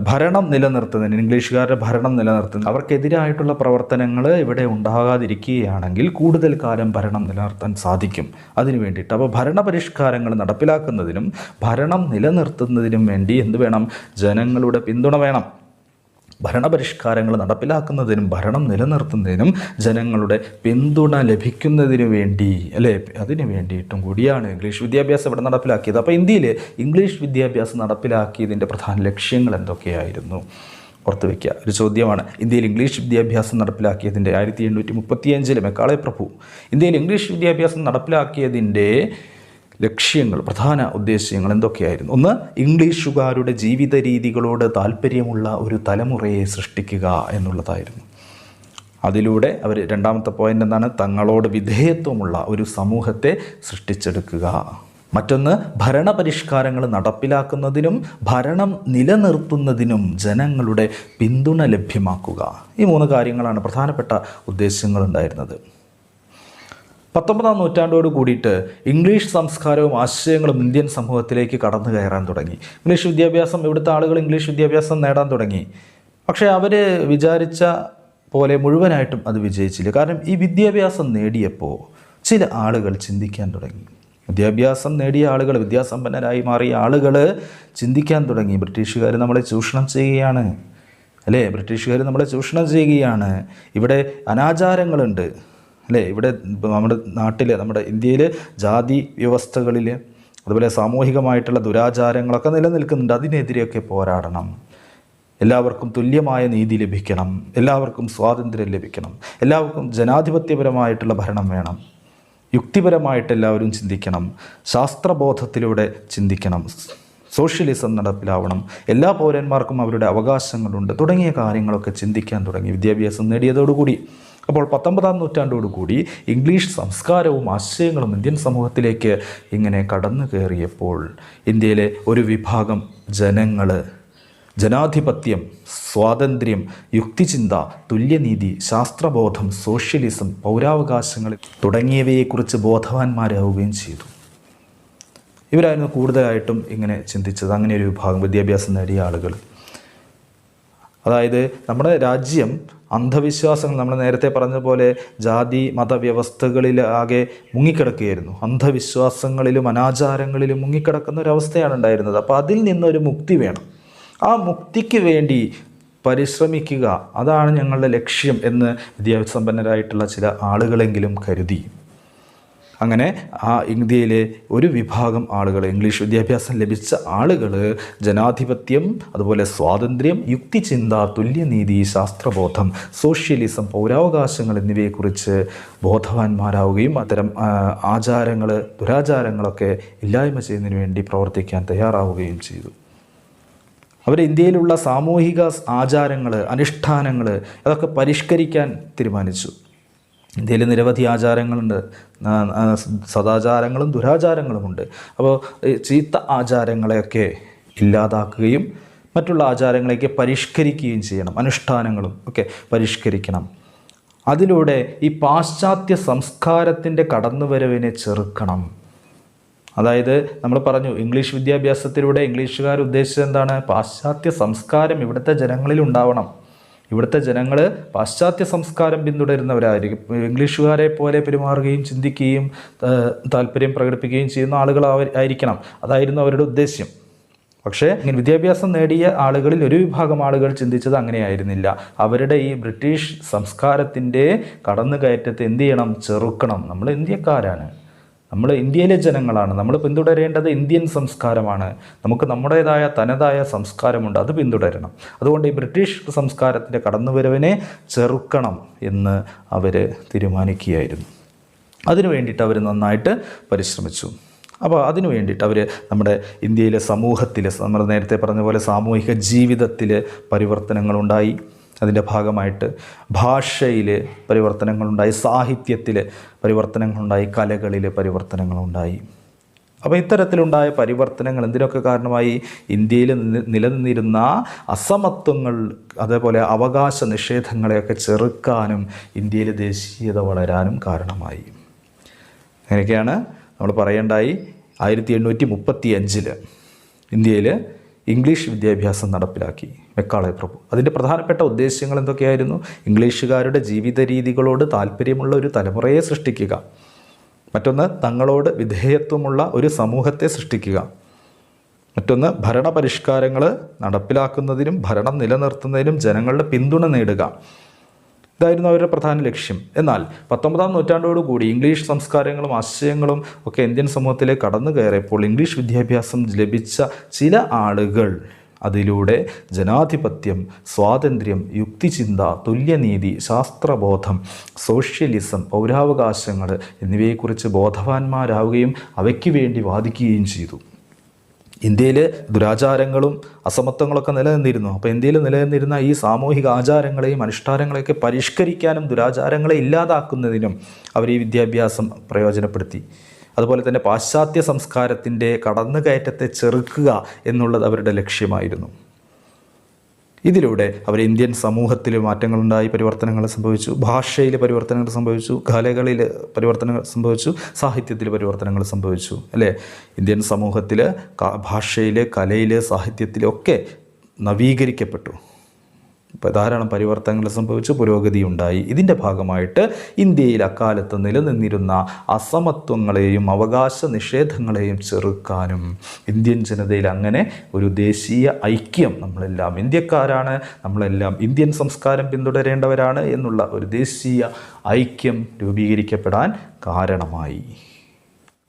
ഭരണം നിലനിർത്തുന്നതിന്, ഇംഗ്ലീഷുകാരുടെ ഭരണം നിലനിർത്തുന്നതിന് അവർക്കെതിരായിട്ടുള്ള പ്രവർത്തനങ്ങൾ ഇവിടെ ഉണ്ടാകാതിരിക്കുകയാണെങ്കിൽ കൂടുതൽ കാലം ഭരണം നിലനിർത്താൻ സാധിക്കും. അതിനു വേണ്ടിയിട്ട് അപ്പോൾ ഭരണപരിഷ്കാരങ്ങൾ നടപ്പിലാക്കുന്നതിനും ഭരണം നിലനിർത്തുന്നതിനും വേണ്ടി എന്ത് വേണം? ജനങ്ങളുടെ പിന്തുണ വേണം. ഭരണപരിഷ്കാരങ്ങൾ നടപ്പിലാക്കുന്നതിനും ഭരണം നിലനിർത്തുന്നതിനും ജനങ്ങളുടെ പിന്തുണ ലഭിക്കുന്നതിനു വേണ്ടി, അല്ലേ, അതിനു വേണ്ടിയിട്ടും കൂടിയാണ് ഇംഗ്ലീഷ് വിദ്യാഭ്യാസം ഇവിടെ നടപ്പിലാക്കിയത്. അപ്പോൾ ഇന്ത്യയിൽ ഇംഗ്ലീഷ് വിദ്യാഭ്യാസം നടപ്പിലാക്കിയതിൻ്റെ പ്രധാന ലക്ഷ്യങ്ങൾ എന്തൊക്കെയായിരുന്നു? ഓർത്ത് വയ്ക്കുക, ഒരു ചോദ്യമാണ്. ഇന്ത്യയിൽ ഇംഗ്ലീഷ് വിദ്യാഭ്യാസം നടപ്പിലാക്കിയതിൻ്റെ 1835 മെക്കാളെ പ്രഭു ഇന്ത്യയിൽ ഇംഗ്ലീഷ് വിദ്യാഭ്യാസം നടപ്പിലാക്കിയതിൻ്റെ ലക്ഷ്യങ്ങൾ, പ്രധാന ഉദ്ദേശ്യങ്ങൾ എന്തൊക്കെയായിരുന്നു? ഒന്ന്, ഇംഗ്ലീഷുകാരുടെ ജീവിത രീതികളോട് താല്പര്യമുള്ള ഒരു തലമുറയെ സൃഷ്ടിക്കുക എന്നുള്ളതായിരുന്നു. അതിലൂടെ അവർ, രണ്ടാമത്തെ പോയിൻ്റ് എന്താണ്? തങ്ങളോട് വിധേയത്വമുള്ള ഒരു സമൂഹത്തെ സൃഷ്ടിച്ചെടുക്കുക. മറ്റൊന്ന്, ഭരണപരിഷ്കാരങ്ങൾ നടപ്പിലാക്കുന്നതിനും ഭരണം നിലനിർത്തുന്നതിനും ജനങ്ങളുടെ പിന്തുണ ലഭ്യമാക്കുക. ഈ 3 കാര്യങ്ങളാണ് പ്രധാനപ്പെട്ട ഉദ്ദേശ്യങ്ങളുണ്ടായിരുന്നത്. 19-ാം നൂറ്റാണ്ടോട് കൂടിയിട്ട് ഇംഗ്ലീഷ് സംസ്കാരവും ആശയങ്ങളും ഇന്ത്യൻ സമൂഹത്തിലേക്ക് കടന്നു കയറാൻ തുടങ്ങി. ഇംഗ്ലീഷ് വിദ്യാഭ്യാസം, ഇവിടുത്തെ ആളുകൾ ഇംഗ്ലീഷ് വിദ്യാഭ്യാസം നേടാൻ തുടങ്ങി. പക്ഷേ അവർ വിചാരിച്ച പോലെ മുഴുവനായിട്ടും അത് വിജയിച്ചില്ല. കാരണം ഈ വിദ്യാഭ്യാസം നേടിയപ്പോൾ ചില ആളുകൾ ചിന്തിക്കാൻ തുടങ്ങി. വിദ്യാഭ്യാസം നേടിയ ആളുകൾ, വിദ്യാസമ്പന്നരായി മാറിയ ആളുകൾ ചിന്തിക്കാൻ തുടങ്ങി. ബ്രിട്ടീഷുകാർ നമ്മളെ ചൂഷണം ചെയ്യുകയാണ്, അല്ലേ, ബ്രിട്ടീഷുകാർ നമ്മളെ ചൂഷണം ചെയ്യുകയാണ്. ഇവിടെ അനാചാരങ്ങളുണ്ട്, അല്ലേ. ഇവിടെ നമ്മുടെ നാട്ടിൽ, നമ്മുടെ ഇന്ത്യയിൽ ജാതി വ്യവസ്ഥകളിൽ, അതുപോലെ സാമൂഹികമായിട്ടുള്ള ദുരാചാരങ്ങളൊക്കെ നിലനിൽക്കുന്നുണ്ട്. അതിനെതിരെയൊക്കെ പോരാടണം. എല്ലാവർക്കും തുല്യമായ നീതി ലഭിക്കണം, എല്ലാവർക്കും സ്വാതന്ത്ര്യം ലഭിക്കണം, എല്ലാവർക്കും ജനാധിപത്യപരമായിട്ടുള്ള ഭരണം വേണം, യുക്തിപരമായിട്ട് എല്ലാവരും ചിന്തിക്കണം, ശാസ്ത്രബോധത്തിലൂടെ ചിന്തിക്കണം, സോഷ്യലിസം നടപ്പിലാവണം, എല്ലാ പൗരന്മാർക്കും അവരുടെ അവകാശങ്ങളുണ്ട് തുടങ്ങിയ കാര്യങ്ങളൊക്കെ ചിന്തിക്കാൻ തുടങ്ങി വിദ്യാഭ്യാസം നേടിയതോടുകൂടി. അപ്പോൾ 19-ാം നൂറ്റാണ്ടോടുകൂടി ഇംഗ്ലീഷ് സംസ്കാരവും ആശയങ്ങളും ഇന്ത്യൻ സമൂഹത്തിലേക്ക് ഇങ്ങനെ കടന്നു കയറിയപ്പോൾ ഇന്ത്യയിലെ ഒരു വിഭാഗം ജനങ്ങൾ ജനാധിപത്യം, സ്വാതന്ത്ര്യം, യുക്തിചിന്ത, തുല്യനീതി, ശാസ്ത്രബോധം, സോഷ്യലിസം, പൗരാവകാശങ്ങൾ തുടങ്ങിയവയെക്കുറിച്ച് ബോധവാന്മാരാവുകയും ചെയ്തു. ഇവരായിരുന്നു കൂടുതലായിട്ടും ഇങ്ങനെ ചിന്തിച്ചത്. അങ്ങനെ ഒരു വിഭാഗം വിദ്യാഭ്യാസം നേടിയ ആളുകൾ. അതായത് നമ്മുടെ രാജ്യം അന്ധവിശ്വാസങ്ങൾ, നമ്മൾ നേരത്തെ പറഞ്ഞ പോലെ ജാതി മതവ്യവസ്ഥകളിലാകെ മുങ്ങിക്കിടക്കുകയായിരുന്നു. അന്ധവിശ്വാസങ്ങളിലും അനാചാരങ്ങളിലും മുങ്ങിക്കിടക്കുന്ന ഒരവസ്ഥയാണ് ഉണ്ടായിരുന്നത്. അപ്പോൾ അതിൽ നിന്നൊരു മുക്തി വേണം. ആ മുക്തിക്ക് വേണ്ടി പരിശ്രമിക്കുക, അതാണ് ഞങ്ങളുടെ ലക്ഷ്യം എന്ന് വിദ്യാസമ്പന്നരായിട്ടുള്ള ചില ആളുകളെങ്കിലും കരുതി. അങ്ങനെ ആ ഇന്ത്യയിലെ ഒരു വിഭാഗം ആളുകൾ, ഇംഗ്ലീഷ് വിദ്യാഭ്യാസം ലഭിച്ച ആളുകൾ ജനാധിപത്യം, അതുപോലെ സ്വാതന്ത്ര്യം, യുക്തിചിന്ത, തുല്യനീതി, ശാസ്ത്രബോധം, സോഷ്യലിസം, പൗരാവകാശങ്ങൾ എന്നിവയെക്കുറിച്ച് ബോധവാന്മാരാവുകയും അത്തരം ആചാരങ്ങൾ, ദുരാചാരങ്ങളൊക്കെ ഇല്ലായ്മ ചെയ്യുന്നതിന് വേണ്ടി പ്രവർത്തിക്കാൻ തയ്യാറാവുകയും ചെയ്തു. അവർ ഇന്ത്യയിലുള്ള സാമൂഹിക ആചാരങ്ങൾ, അനുഷ്ഠാനങ്ങൾ അതൊക്കെ പരിഷ്കരിക്കാൻ തീരുമാനിച്ചു. ഇന്ത്യയിൽ നിരവധി ആചാരങ്ങളുണ്ട്, സദാചാരങ്ങളും ദുരാചാരങ്ങളുമുണ്ട്. അപ്പോൾ ചീത്ത ആചാരങ്ങളെയൊക്കെ ഇല്ലാതാക്കുകയും മറ്റുള്ള ആചാരങ്ങളെയൊക്കെ പരിഷ്കരിക്കുകയും ചെയ്യണം. അനുഷ്ഠാനങ്ങളും ഒക്കെ പരിഷ്കരിക്കണം. അതിലൂടെ ഈ പാശ്ചാത്യ സംസ്കാരത്തിൻ്റെ കടന്നുവരവിനെ ചെറുക്കണം. അതായത് നമ്മൾ പറഞ്ഞു, ഇംഗ്ലീഷ് വിദ്യാഭ്യാസത്തിലൂടെ ഇംഗ്ലീഷുകാർ ഉദ്ദേശിച്ചത് എന്താണ്? പാശ്ചാത്യ സംസ്കാരം ഇവിടുത്തെ ജനങ്ങളിൽ ഉണ്ടാവണം. ഇവിടുത്തെ ജനങ്ങൾ പാശ്ചാത്യ സംസ്കാരം പിന്തുടരുന്നവരായിരിക്കും. ഇംഗ്ലീഷുകാരെ പോലെ പെരുമാറുകയും ചിന്തിക്കുകയും താല്പര്യം പ്രകടിപ്പിക്കുകയും ചെയ്യുന്ന ആളുകൾ ആയിരിക്കണം. അതായിരുന്നു അവരുടെ ഉദ്ദേശ്യം. പക്ഷേ വിദ്യാഭ്യാസം നേടിയ ആളുകളിൽ ഒരു വിഭാഗം ആളുകൾ ചിന്തിച്ചത് അങ്ങനെയായിരുന്നില്ല. അവരുടെ ഈ ബ്രിട്ടീഷ് സംസ്കാരത്തിൻ്റെ കടന്നുകയറ്റത്തെ എന്ത് ചെയ്യണം? ചെറുക്കണം. നമ്മൾ ഇന്ത്യക്കാരാണ്, നമ്മൾ ഇന്ത്യയിലെ ജനങ്ങളാണ്, നമ്മൾ പിന്തുടരേണ്ടത് ഇന്ത്യൻ സംസ്കാരമാണ്. നമുക്ക് നമ്മുടേതായ തനതായ സംസ്കാരമുണ്ട്, അത് പിന്തുടരണം. അതുകൊണ്ട് ഈ ബ്രിട്ടീഷ് സംസ്കാരത്തിൻ്റെ കടന്നുവരവിനെ ചെറുക്കണം എന്ന് അവർ തീരുമാനിക്കുകയായിരുന്നു. അതിനു വേണ്ടിയിട്ട് അവർ നന്നായിട്ട് പരിശ്രമിച്ചു. അപ്പോൾ അതിനു വേണ്ടിയിട്ട് അവർ നമ്മുടെ ഇന്ത്യയിലെ സമൂഹത്തിൽ, നമ്മൾ നേരത്തെ പറഞ്ഞ പോലെ സാമൂഹിക ജീവിതത്തിൽ പരിവർത്തനങ്ങളുണ്ടായി. അതിൻ്റെ ഭാഗമായിട്ട് ഭാഷയിൽ പരിവർത്തനങ്ങളുണ്ടായി, സാഹിത്യത്തിൽ പരിവർത്തനങ്ങളുണ്ടായി, കലകളിൽ പരിവർത്തനങ്ങളുണ്ടായി. അപ്പോൾ ഇത്തരത്തിലുണ്ടായ പരിവർത്തനങ്ങൾ എന്തിനൊക്കെ കാരണമായി? ഇന്ത്യയിൽ നിലനിന്നിരുന്ന അസമത്വങ്ങൾ, അതേപോലെ അവകാശ നിഷേധങ്ങളെയൊക്കെ ചെറുക്കാനും ഇന്ത്യയിൽ ദേശീയത വളരാനും കാരണമായി. അങ്ങനെയൊക്കെയാണ് നമ്മൾ പറയേണ്ടായി. 1835 ഇന്ത്യയിൽ ഇംഗ്ലീഷ് വിദ്യാഭ്യാസം നടപ്പിലാക്കി മെക്കാളെ പ്രഭു. അതിൻ്റെ പ്രധാനപ്പെട്ട ഉദ്ദേശ്യങ്ങൾ എന്തൊക്കെയായിരുന്നു? ഇംഗ്ലീഷുകാരുടെ ജീവിത രീതികളോട് താല്പര്യമുള്ള ഒരു തലമുറയെ സൃഷ്ടിക്കുക, മറ്റൊന്ന് തങ്ങളോട് വിധേയത്വമുള്ള ഒരു സമൂഹത്തെ സൃഷ്ടിക്കുക, മറ്റൊന്ന് ഭരണപരിഷ്കാരങ്ങൾ നടപ്പിലാക്കുന്നതിനും ഭരണം നിലനിർത്തുന്നതിനും ജനങ്ങളുടെ പിന്തുണ നേടുക. ഇതായിരുന്നു അവരുടെ പ്രധാന ലക്ഷ്യം. എന്നാൽ 19-ാം നൂറ്റാണ്ടോടുകൂടി ഇംഗ്ലീഷ് സംസ്കാരങ്ങളും ആശയങ്ങളും ഒക്കെ ഇന്ത്യൻ സമൂഹത്തിലേക്ക് കടന്നു കയറിയപ്പോൾ ഇംഗ്ലീഷ് വിദ്യാഭ്യാസം ലഭിച്ച ചില ആളുകൾ അതിലൂടെ ജനാധിപത്യം, സ്വാതന്ത്ര്യം, യുക്തിചിന്ത, തുല്യനീതി, ശാസ്ത്രബോധം, സോഷ്യലിസം, പൗരാവകാശങ്ങൾ എന്നിവയെക്കുറിച്ച് ബോധവാന്മാരാവുകയും അവയ്ക്ക് വേണ്ടി വാദിക്കുകയും ചെയ്തു. ഇന്ത്യയിൽ ദുരാചാരങ്ങളും അസമത്വങ്ങളൊക്കെ നിലനിന്നിരുന്നു. അപ്പോൾ ഇന്ത്യയിൽ നിലനിന്നിരുന്ന ഈ സാമൂഹിക ആചാരങ്ങളെയും അനുഷ്ഠാനങ്ങളെയൊക്കെ പരിഷ്കരിക്കാനും ദുരാചാരങ്ങളെ ഇല്ലാതാക്കുന്നതിനും അവർ ഈ വിദ്യാഭ്യാസം പ്രയോജനപ്പെടുത്തി. അതുപോലെ തന്നെ പാശ്ചാത്യ സംസ്കാരത്തിൻ്റെ കടന്നുകയറ്റത്തെ ചെറുക്കുക എന്നുള്ളത് അവരുടെ ലക്ഷ്യമായിരുന്നു. ഇതിലൂടെ അവർ ഇന്ത്യൻ സമൂഹത്തിൽ മാറ്റങ്ങളുണ്ടായി, പരിവർത്തനങ്ങൾ സംഭവിച്ചു. ഭാഷയിൽ പരിവർത്തനങ്ങൾ സംഭവിച്ചു, കലകളിൽ പരിവർത്തനങ്ങൾ സംഭവിച്ചു, സാഹിത്യത്തിൽ പരിവർത്തനങ്ങൾ സംഭവിച്ചു. അല്ലേ? ഇന്ത്യൻ സമൂഹത്തിൽ ഭാഷയിൽ, കലയിൽ, സാഹിത്യത്തിലൊക്കെ നവീകരിക്കപ്പെട്ടു. ഇപ്പോൾ ധാരാളം പരിവർത്തനങ്ങൾ സംഭവിച്ചു, പുരോഗതി ഉണ്ടായി. ഇതിൻ്റെ ഭാഗമായിട്ട് ഇന്ത്യയിൽ അക്കാലത്ത് നിലനിന്നിരുന്ന അസമത്വങ്ങളെയും അവകാശ നിഷേധങ്ങളെയും ചെറുക്കാനും ഇന്ത്യൻ ജനതയിൽ അങ്ങനെ ഒരു ദേശീയ ഐക്യം, നമ്മളെല്ലാം ഇന്ത്യക്കാരാണ്, നമ്മളെല്ലാം ഇന്ത്യൻ സംസ്കാരം പിന്തുടരേണ്ടവരാണ് എന്നുള്ള ഒരു ദേശീയ ഐക്യം രൂപീകരിക്കപ്പെടാൻ കാരണമായി.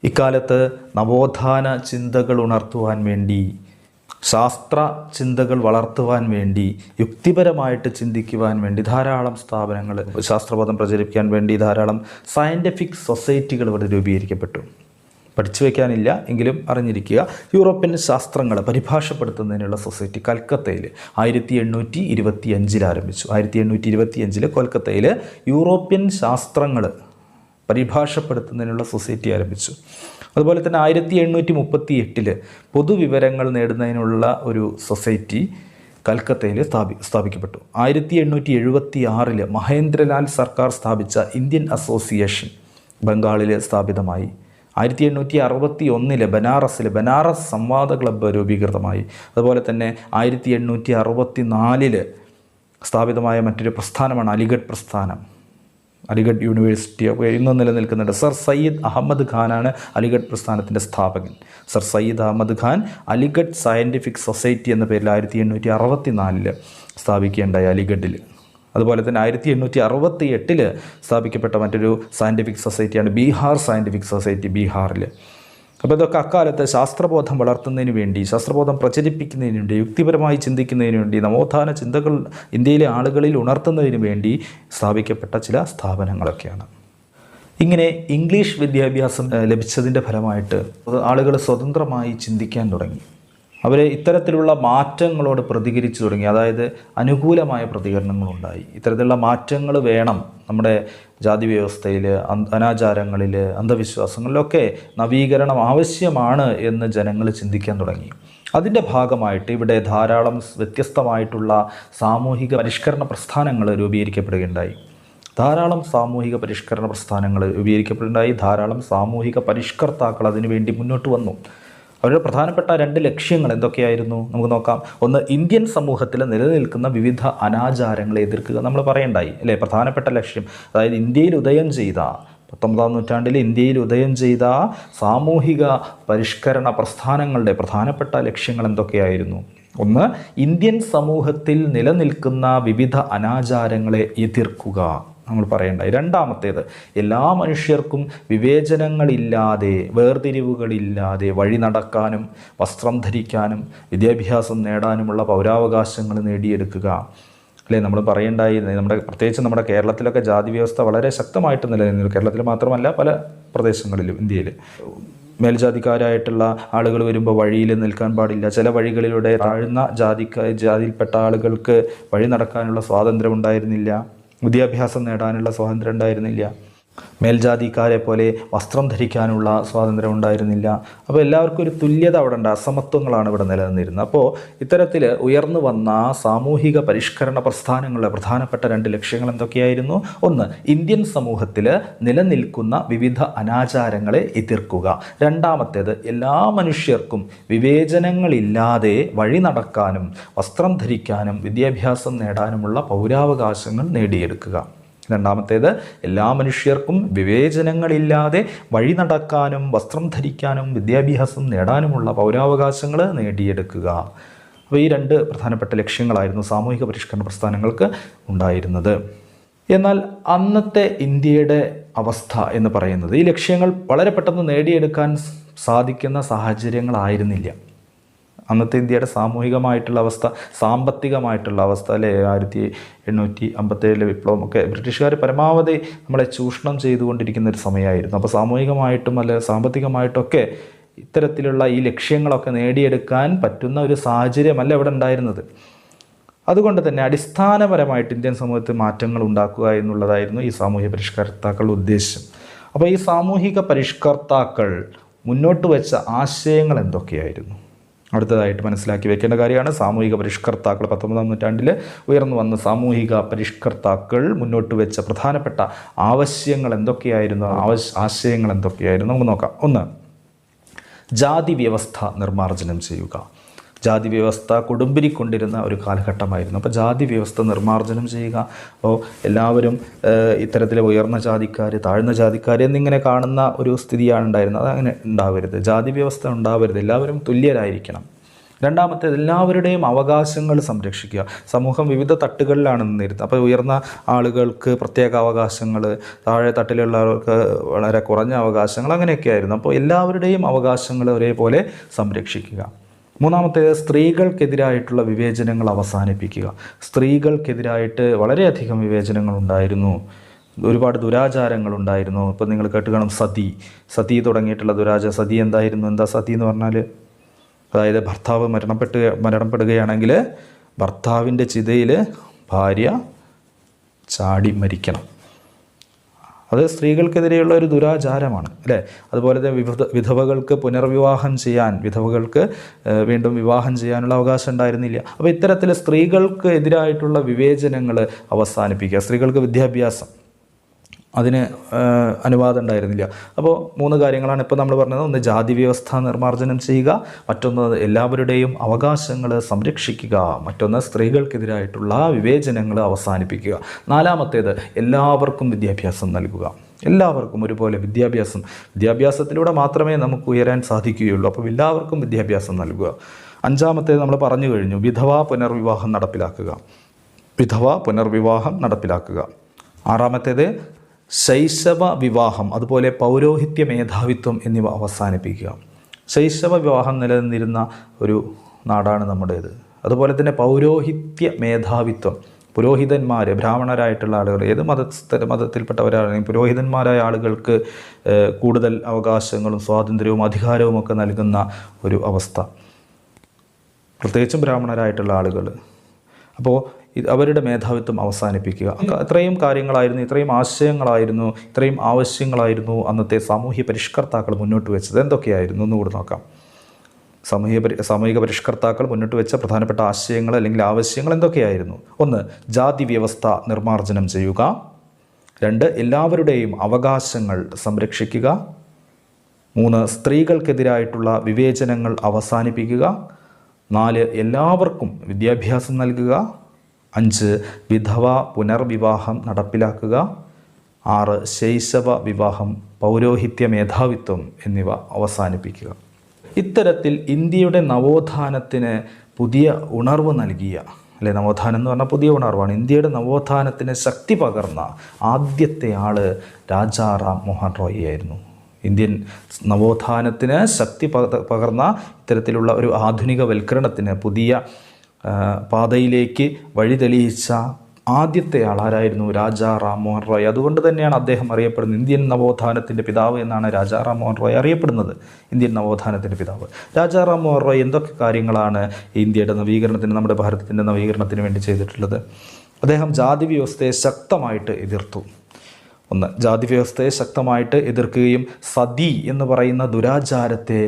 ഇക്കാലത്ത് നവോത്ഥാന ചിന്തകൾ ഉണർത്തുവാൻ വേണ്ടി, ശാസ്ത്ര ചിന്തകൾ വളർത്തുവാൻ വേണ്ടി, യുക്തിപരമായിട്ട് ചിന്തിക്കുവാൻ വേണ്ടി ധാരാളം സ്ഥാപനങ്ങൾ, ശാസ്ത്രബോധം പ്രചരിപ്പിക്കാൻ വേണ്ടി ധാരാളം സയൻറ്റിഫിക് സൊസൈറ്റികൾ ഇവിടെ രൂപീകരിക്കപ്പെട്ടു. പഠിച്ചു വയ്ക്കാനില്ല എങ്കിലും അറിഞ്ഞിരിക്കുക. യൂറോപ്യൻ ശാസ്ത്രങ്ങൾ പരിഭാഷപ്പെടുത്തുന്നതിനുള്ള സൊസൈറ്റി കൽക്കത്തയിൽ 1825 ആരംഭിച്ചു. 1825 കൊൽക്കത്തയിൽ യൂറോപ്യൻ ശാസ്ത്രങ്ങൾ പരിഭാഷപ്പെടുത്തുന്നതിനുള്ള സൊസൈറ്റി ആരംഭിച്ചു. അതുപോലെ തന്നെ 1838 പൊതുവിവരങ്ങൾ നേടുന്നതിനുള്ള ഒരു സൊസൈറ്റി കൽക്കത്തയിൽ സ്ഥാപിക്കപ്പെട്ടു. 1876 മഹേന്ദ്രലാൽ സർക്കാർ സ്ഥാപിച്ച ഇന്ത്യൻ അസോസിയേഷൻ ബംഗാളിൽ സ്ഥാപിതമായി. 1861 ബനാറസ് സംവാദ ക്ലബ്ബ് രൂപീകൃതമായി. അതുപോലെ തന്നെ 1864 സ്ഥാപിതമായ മറ്റൊരു പ്രസ്ഥാനമാണ് അലിഗഡ് പ്രസ്ഥാനം. അലിഗഡ് യൂണിവേഴ്സിറ്റി ഒക്കെ ഇന്നും നിലനിൽക്കുന്നുണ്ട്. സർ സയ്യിദ് അഹമ്മദ് ഖാനാണ് അലിഗഡ് പ്രസ്ഥാനത്തിൻ്റെ സ്ഥാപകൻ. Sir Syed Ahmad Khan Aligarh scientific society എന്ന പേരിൽ 1864 സ്ഥാപിക്കുകയുണ്ടായി അലിഗഡിൽ. അതുപോലെ തന്നെ 1868 സ്ഥാപിക്കപ്പെട്ട മറ്റൊരു സയൻറ്റിഫിക് സൊസൈറ്റിയാണ് ബീഹാർ സയൻറ്റിഫിക് സൊസൈറ്റി, ബീഹാറിൽ. അപ്പോൾ ഇതൊക്കെ അക്കാലത്ത് ശാസ്ത്രബോധം വളർത്തുന്നതിന് വേണ്ടി, ശാസ്ത്രബോധം പ്രചരിപ്പിക്കുന്നതിന് വേണ്ടി, യുക്തിപരമായി ചിന്തിക്കുന്നതിന് വേണ്ടി, നവോത്ഥാന ചിന്തകൾ ഇന്ത്യയിലെ ആളുകളിൽ ഉണർത്തുന്നതിന് വേണ്ടി സ്ഥാപിക്കപ്പെട്ട ചില സ്ഥാപനങ്ങളൊക്കെയാണ്. ഇങ്ങനെ ഇംഗ്ലീഷ് വിദ്യാഭ്യാസം ലഭിച്ചതിൻ്റെ ഫലമായിട്ട് ആളുകൾ സ്വതന്ത്രമായി ചിന്തിക്കാൻ തുടങ്ങി. അവർ ഇത്തരത്തിലുള്ള മാറ്റങ്ങളോട് പ്രതികരിച്ചു തുടങ്ങി. അതായത് അനുകൂലമായ പ്രതികരണങ്ങളുണ്ടായി. ഇത്തരത്തിലുള്ള മാറ്റങ്ങൾ വേണം നമ്മുടെ ജാതി വ്യവസ്ഥയിൽ, അനാചാരങ്ങളിൽ, അന്ധവിശ്വാസങ്ങളിലൊക്കെ നവീകരണം ആവശ്യമാണ് എന്ന് ജനങ്ങൾ ചിന്തിക്കാൻ തുടങ്ങി. അതിൻ്റെ ഭാഗമായിട്ട് ഇവിടെ ധാരാളം വ്യത്യസ്തമായിട്ടുള്ള സാമൂഹിക പരിഷ്കരണ പ്രസ്ഥാനങ്ങൾ രൂപീകരിക്കപ്പെടുകയുണ്ടായി. ധാരാളം സാമൂഹിക പരിഷ്കരണ പ്രസ്ഥാനങ്ങൾ രൂപീകരിക്കപ്പെടുകയുണ്ടായി. ധാരാളം സാമൂഹിക പരിഷ്കർത്താക്കൾ അതിനുവേണ്ടി മുന്നോട്ട് വന്നു. അവരുടെ പ്രധാനപ്പെട്ട 2 ലക്ഷ്യങ്ങൾ എന്തൊക്കെയായിരുന്നു നമുക്ക് നോക്കാം. ഒന്ന്, ഇന്ത്യൻ സമൂഹത്തിൽ നിലനിൽക്കുന്ന വിവിധ അനാചാരങ്ങളെ എതിർക്കുക. നമ്മൾ പറയണ്ടായി അല്ലേ, പ്രധാനപ്പെട്ട ലക്ഷ്യം. അതായത് ഇന്ത്യയിൽ ഉദയം ചെയ്ത 19-ാം നൂറ്റാണ്ടിൽ ഇന്ത്യയിൽ ഉദയം ചെയ്ത സാമൂഹിക പരിഷ്കരണ പ്രസ്ഥാനങ്ങളുടെ പ്രധാനപ്പെട്ട ലക്ഷ്യങ്ങൾ എന്തൊക്കെയായിരുന്നു? ഒന്ന്, ഇന്ത്യൻ സമൂഹത്തിൽ നിലനിൽക്കുന്ന വിവിധ അനാചാരങ്ങളെ എതിർക്കുക, നമ്മൾ പറയണ്ടായി. രണ്ടാമത്തേത്, എല്ലാ മനുഷ്യർക്കും വിവേചനങ്ങളില്ലാതെ, വേർതിരിവുകളില്ലാതെ വഴി നടക്കാനും വസ്ത്രം ധരിക്കാനും വിദ്യാഭ്യാസം നേടാനുമുള്ള പൗരാവകാശങ്ങൾ നേടിയെടുക്കുക. അല്ലേ, നമ്മൾ പറയണ്ടായി, പ്രത്യേകിച്ച് നമ്മുടെ കേരളത്തിലൊക്കെ ജാതി വ്യവസ്ഥ വളരെ ശക്തമായിട്ട് നിലനിന്നു. കേരളത്തിൽ മാത്രമല്ല, പല പ്രദേശങ്ങളിലും ഇന്ത്യയിൽ മേൽജാതിക്കാരായിട്ടുള്ള ആളുകൾ വരുമ്പോൾ വഴിയിൽ നിൽക്കാൻ പാടില്ല. ചില വഴികളിലൂടെ താഴ്ന്ന ജാതിയിൽപ്പെട്ട ആളുകൾക്ക് വഴി നടക്കാനുള്ള സ്വാതന്ത്ര്യം ഉണ്ടായിരുന്നില്ല. വിദ്യാഭ്യാസം നേടാനുള്ള സ്വാതന്ത്ര്യം ഉണ്ടായിരുന്നില്ല. മേൽജാതിക്കാരെ പോലെ വസ്ത്രം ധരിക്കാനുള്ള സ്വാതന്ത്ര്യം ഉണ്ടായിരുന്നില്ല. അപ്പോൾ എല്ലാവർക്കും ഒരു തുല്യത അവിടെ ഉണ്ട്, അസമത്വങ്ങളാണ് ഇവിടെ നിലനിന്നിരുന്നത്. അപ്പോൾ ഇത്തരത്തിൽ ഉയർന്നു വന്ന സാമൂഹിക പരിഷ്കരണ പ്രസ്ഥാനങ്ങളുടെ പ്രധാനപ്പെട്ട 2 ലക്ഷ്യങ്ങൾ എന്തൊക്കെയായിരുന്നു? ഒന്ന്, ഇന്ത്യൻ സമൂഹത്തിൽ നിലനിൽക്കുന്ന വിവിധ അനാചാരങ്ങളെ എതിർക്കുക. രണ്ടാമത്തേത്, എല്ലാ മനുഷ്യർക്കും വിവേചനങ്ങളില്ലാതെ വഴി നടക്കാനും വസ്ത്രം ധരിക്കാനും വിദ്യാഭ്യാസം നേടാനുമുള്ള പൗരാവകാശങ്ങൾ നേടിയെടുക്കുക. രണ്ടാമത്തേത്, എല്ലാ മനുഷ്യർക്കും വിവേചനങ്ങളില്ലാതെ വഴി നടക്കാനും വസ്ത്രം ധരിക്കാനും വിദ്യാഭ്യാസം നേടാനുമുള്ള പൗരാവകാശങ്ങൾ നേടിയെടുക്കുക. അപ്പോൾ ഈ 2 പ്രധാനപ്പെട്ട ലക്ഷ്യങ്ങളായിരുന്നു സാമൂഹിക പരിഷ്കരണ പ്രസ്ഥാനങ്ങൾക്ക് ഉണ്ടായിരുന്നത്. എന്നാൽ അന്നത്തെ ഇന്ത്യയുടെ അവസ്ഥ എന്ന് പറയുന്നത് ഈ ലക്ഷ്യങ്ങൾ വളരെ പെട്ടെന്ന് നേടിയെടുക്കാൻ സാധിക്കുന്ന സാഹചര്യങ്ങളായിരുന്നില്ല. അന്നത്തെ ഇന്ത്യയുടെ സാമൂഹികമായിട്ടുള്ള അവസ്ഥ, സാമ്പത്തികമായിട്ടുള്ള അവസ്ഥ അല്ലേ, 1857 വിപ്ലവമൊക്കെ ബ്രിട്ടീഷുകാർ പരമാവധി നമ്മളെ ചൂഷണം ചെയ്തുകൊണ്ടിരിക്കുന്ന ഒരു സമയമായിരുന്നു. അപ്പോൾ സാമൂഹികമായിട്ടും അല്ലെ സാമ്പത്തികമായിട്ടൊക്കെ ഇത്തരത്തിലുള്ള ഈ ലക്ഷ്യങ്ങളൊക്കെ നേടിയെടുക്കാൻ പറ്റുന്ന ഒരു സാഹചര്യമല്ല ഇവിടെ ഉണ്ടായിരുന്നത്. അതുകൊണ്ട് തന്നെ അടിസ്ഥാനപരമായിട്ട് ഇന്ത്യൻ സമൂഹത്തിൽ മാറ്റങ്ങൾ ഉണ്ടാക്കുക എന്നുള്ളതായിരുന്നു ഈ സാമൂഹിക പരിഷ്കർത്താക്കളുടെ ഉദ്ദേശം. അപ്പോൾ ഈ സാമൂഹിക പരിഷ്കർത്താക്കൾ മുന്നോട്ട് വെച്ച ആശയങ്ങൾ എന്തൊക്കെയായിരുന്നു? അടുത്തതായിട്ട് മനസ്സിലാക്കി വെക്കേണ്ട കാര്യമാണ്. സാമൂഹിക പരിഷ്കർത്താക്കൾ 19-ാം നൂറ്റാണ്ടിൽ ഉയർന്നു വന്ന സാമൂഹിക പരിഷ്കർത്താക്കൾ മുന്നോട്ട് വെച്ച പ്രധാനപ്പെട്ട ആവശ്യങ്ങൾ എന്തൊക്കെയായിരുന്നു, ആശയങ്ങൾ എന്തൊക്കെയായിരുന്നു നമുക്ക് നോക്കാം. ഒന്ന്, ജാതി വ്യവസ്ഥ നിർമ്മാർജ്ജനം ചെയ്യുക. ജാതി വ്യവസ്ഥ കൊടുമ്പിരിക്കൊണ്ടിരുന്ന ഒരു കാലഘട്ടമായിരുന്നു. അപ്പോൾ ജാതി വ്യവസ്ഥ നിർമ്മാർജ്ജനം ചെയ്യുക. അപ്പോൾ എല്ലാവരും ഇത്തരത്തിലെ ഉയർന്ന ജാതിക്കാർ, താഴ്ന്ന ജാതിക്കാർ എന്നിങ്ങനെ കാണുന്ന ഒരു സ്ഥിതിയാണ് ഉണ്ടായിരുന്നത്. അതങ്ങനെ ഉണ്ടാവരുത്. ജാതി വ്യവസ്ഥ ഉണ്ടാവരുത്. എല്ലാവരും തുല്യരായിരിക്കണം. രണ്ടാമത്തേത്, എല്ലാവരുടെയും അവകാശങ്ങൾ സംരക്ഷിക്കുക. സമൂഹം വിവിധ തട്ടുകളിലാണ് നിന്നിരുന്നത്. അപ്പോൾ ഉയർന്ന ആളുകൾക്ക് പ്രത്യേക അവകാശങ്ങൾ, താഴെ തട്ടിലുള്ളവർക്ക് വളരെ കുറഞ്ഞ അവകാശങ്ങൾ, അങ്ങനെയൊക്കെ ആയിരുന്നു. അപ്പോൾ എല്ലാവരുടെയും അവകാശങ്ങൾ ഒരേപോലെ സംരക്ഷിക്കുക. മൂന്നാമത്തേത്, സ്ത്രീകൾക്കെതിരായിട്ടുള്ള വിവേചനങ്ങൾ അവസാനിപ്പിക്കുക. സ്ത്രീകൾക്കെതിരായിട്ട് വളരെയധികം വിവേചനങ്ങൾ ഉണ്ടായിരുന്നു. ഒരുപാട് ദുരാചാരങ്ങളുണ്ടായിരുന്നു. ഇപ്പോൾ നിങ്ങൾ കേട്ട് കാണും സതി തുടങ്ങിയിട്ടുള്ള സതി എന്തായിരുന്നു? എന്താ സതി എന്ന് പറഞ്ഞാൽ, അതായത് ഭർത്താവ് മരണപ്പെടുകയാണെങ്കിൽ ഭർത്താവിൻ്റെ ചിതയിൽ ഭാര്യ ചാടി മരിക്കണം. അത് സ്ത്രീകൾക്കെതിരെയുള്ള ഒരു ദുരാചാരമാണ് അല്ലേ. അതുപോലെ തന്നെ വിധവകൾക്ക് പുനർവിവാഹം ചെയ്യാൻ, വിധവകൾക്ക് വീണ്ടും വിവാഹം ചെയ്യാനുള്ള അവകാശം ഉണ്ടായിരുന്നില്ല. അപ്പോൾ ഇത്തരത്തിൽ സ്ത്രീകൾക്ക് എതിരായിട്ടുള്ള വിവേചനങ്ങൾ അവസാനിപ്പിക്കുക. സ്ത്രീകൾക്ക് വിദ്യാഭ്യാസം, അതിന് അനുവാദം ഉണ്ടായിരുന്നില്ല. അപ്പോൾ 3 കാര്യങ്ങളാണ് ഇപ്പോൾ നമ്മൾ പറഞ്ഞത്. ഒന്ന്, ജാതി വ്യവസ്ഥ നിർമ്മാർജ്ജനം ചെയ്യുക. മറ്റൊന്ന്, എല്ലാവരുടെയും അവകാശങ്ങൾ സംരക്ഷിക്കുക. മറ്റൊന്ന്, സ്ത്രീകൾക്കെതിരായിട്ടുള്ള വിവേചനങ്ങൾ അവസാനിപ്പിക്കുക. നാലാമത്തേത്, എല്ലാവർക്കും വിദ്യാഭ്യാസം നൽകുക. എല്ലാവർക്കും ഒരുപോലെ വിദ്യാഭ്യാസത്തിലൂടെ മാത്രമേ നമുക്ക് ഉയരാൻ സാധിക്കുകയുള്ളൂ. അപ്പോൾ എല്ലാവർക്കും വിദ്യാഭ്യാസം നൽകുക. അഞ്ചാമത്തേത് നമ്മൾ പറഞ്ഞു കഴിഞ്ഞു, വിധവാ പുനർവിവാഹം നടപ്പിലാക്കുക. വിധവ പുനർവിവാഹം നടപ്പിലാക്കുക. ആറാമത്തേത് ശൈശവ വിവാഹം, അതുപോലെ പൗരോഹിത്യ മേധാവിത്വം എന്നിവ അവസാനിപ്പിക്കുക. ശൈശവ വിവാഹം നിലനിന്നിരുന്ന ഒരു നാടാണ് നമ്മുടേത്. അതുപോലെ തന്നെ പൗരോഹിത്യ മേധാവിത്വം, പുരോഹിതന്മാർ, ബ്രാഹ്മണരായിട്ടുള്ള ആളുകൾ, ഏത് മതത്തിൽപ്പെട്ടവരാണെങ്കിൽ പുരോഹിതന്മാരായ ആളുകൾക്ക് കൂടുതൽ അവകാശങ്ങളും സ്വാതന്ത്ര്യവും അധികാരവും ഒക്കെ നൽകുന്ന ഒരു അവസ്ഥ, പ്രത്യേകിച്ചും ബ്രാഹ്മണരായിട്ടുള്ള ആളുകൾ. അപ്പോൾ അവരുടെ മേധാവിത്വം അവസാനിപ്പിക്കുക. ഇത്രയും കാര്യങ്ങളായിരുന്നു, ഇത്രയും ആശയങ്ങളായിരുന്നു, ഇത്രയും ആവശ്യങ്ങളായിരുന്നു അന്നത്തെ സാമൂഹ്യ പരിഷ്കർത്താക്കൾ മുന്നോട്ട് വെച്ചത്. എന്തൊക്കെയായിരുന്നു എന്നുകൂടി നോക്കാം. സാമൂഹിക പരിഷ്കർത്താക്കൾ മുന്നോട്ട് വെച്ച പ്രധാനപ്പെട്ട ആശയങ്ങൾ അല്ലെങ്കിൽ ആവശ്യങ്ങൾ എന്തൊക്കെയായിരുന്നു? 1. ജാതി വ്യവസ്ഥ നിർമ്മാർജ്ജനം ചെയ്യുക. 2. എല്ലാവരുടെയും അവകാശങ്ങൾ സംരക്ഷിക്കുക. 3. സ്ത്രീകൾക്കെതിരായിട്ടുള്ള വിവേചനങ്ങൾ അവസാനിപ്പിക്കുക. 4. എല്ലാവർക്കും വിദ്യാഭ്യാസം നൽകുക. 5. വിധവ പുനർവിവാഹം നടപ്പിലാക്കുക. 6. ശൈശവ വിവാഹം, പൗരോഹിത്യ മേധാവിത്വം എന്നിവ അവസാനിപ്പിക്കുക. ഇത്തരത്തിൽ ഇന്ത്യയുടെ നവോത്ഥാനത്തിന് പുതിയ ഉണർവ് നൽകിയ, അല്ലെ, നവോത്ഥാനം എന്ന് പറഞ്ഞാൽ പുതിയ ഉണർവാണ്. ഇന്ത്യയുടെ നവോത്ഥാനത്തിന് ശക്തി പകർന്ന ആദ്യത്തെ ആള് രാജാറാം മോഹൻ റോയ് ആയിരുന്നു. ഇന്ത്യൻ നവോത്ഥാനത്തിന് ശക്തി പകർന്ന ഇത്തരത്തിലുള്ള ഒരു ആധുനികവൽക്കരണത്തിന്, പുതിയ പാതയിലേക്ക് വഴി തെളിയിച്ച ആദ്യത്തെ ആളാരായിരുന്നു? രാജാ റാം മോഹൻ റോയ്. അതുകൊണ്ട് തന്നെയാണ് അദ്ദേഹം അറിയപ്പെടുന്നത്, ഇന്ത്യൻ നവോത്ഥാനത്തിൻ്റെ പിതാവ് എന്നാണ് രാജാ റാം മോഹൻ റോയ് അറിയപ്പെടുന്നത്. ഇന്ത്യൻ നവോത്ഥാനത്തിൻ്റെ പിതാവ് രാജാ റാം മോഹൻ റോയ് എന്തൊക്കെ കാര്യങ്ങളാണ് ഇന്ത്യയുടെ നവീകരണത്തിന്, നമ്മുടെ ഭാരതത്തിൻ്റെ നവീകരണത്തിന് വേണ്ടി ചെയ്തിട്ടുള്ളത്? അദ്ദേഹം ജാതി വ്യവസ്ഥയെ ശക്തമായിട്ട് എതിർത്തു. 1. ജാതി വ്യവസ്ഥയെ ശക്തമായിട്ട് എതിർക്കുകയും സതി എന്ന് പറയുന്ന ദുരാചാരത്തെ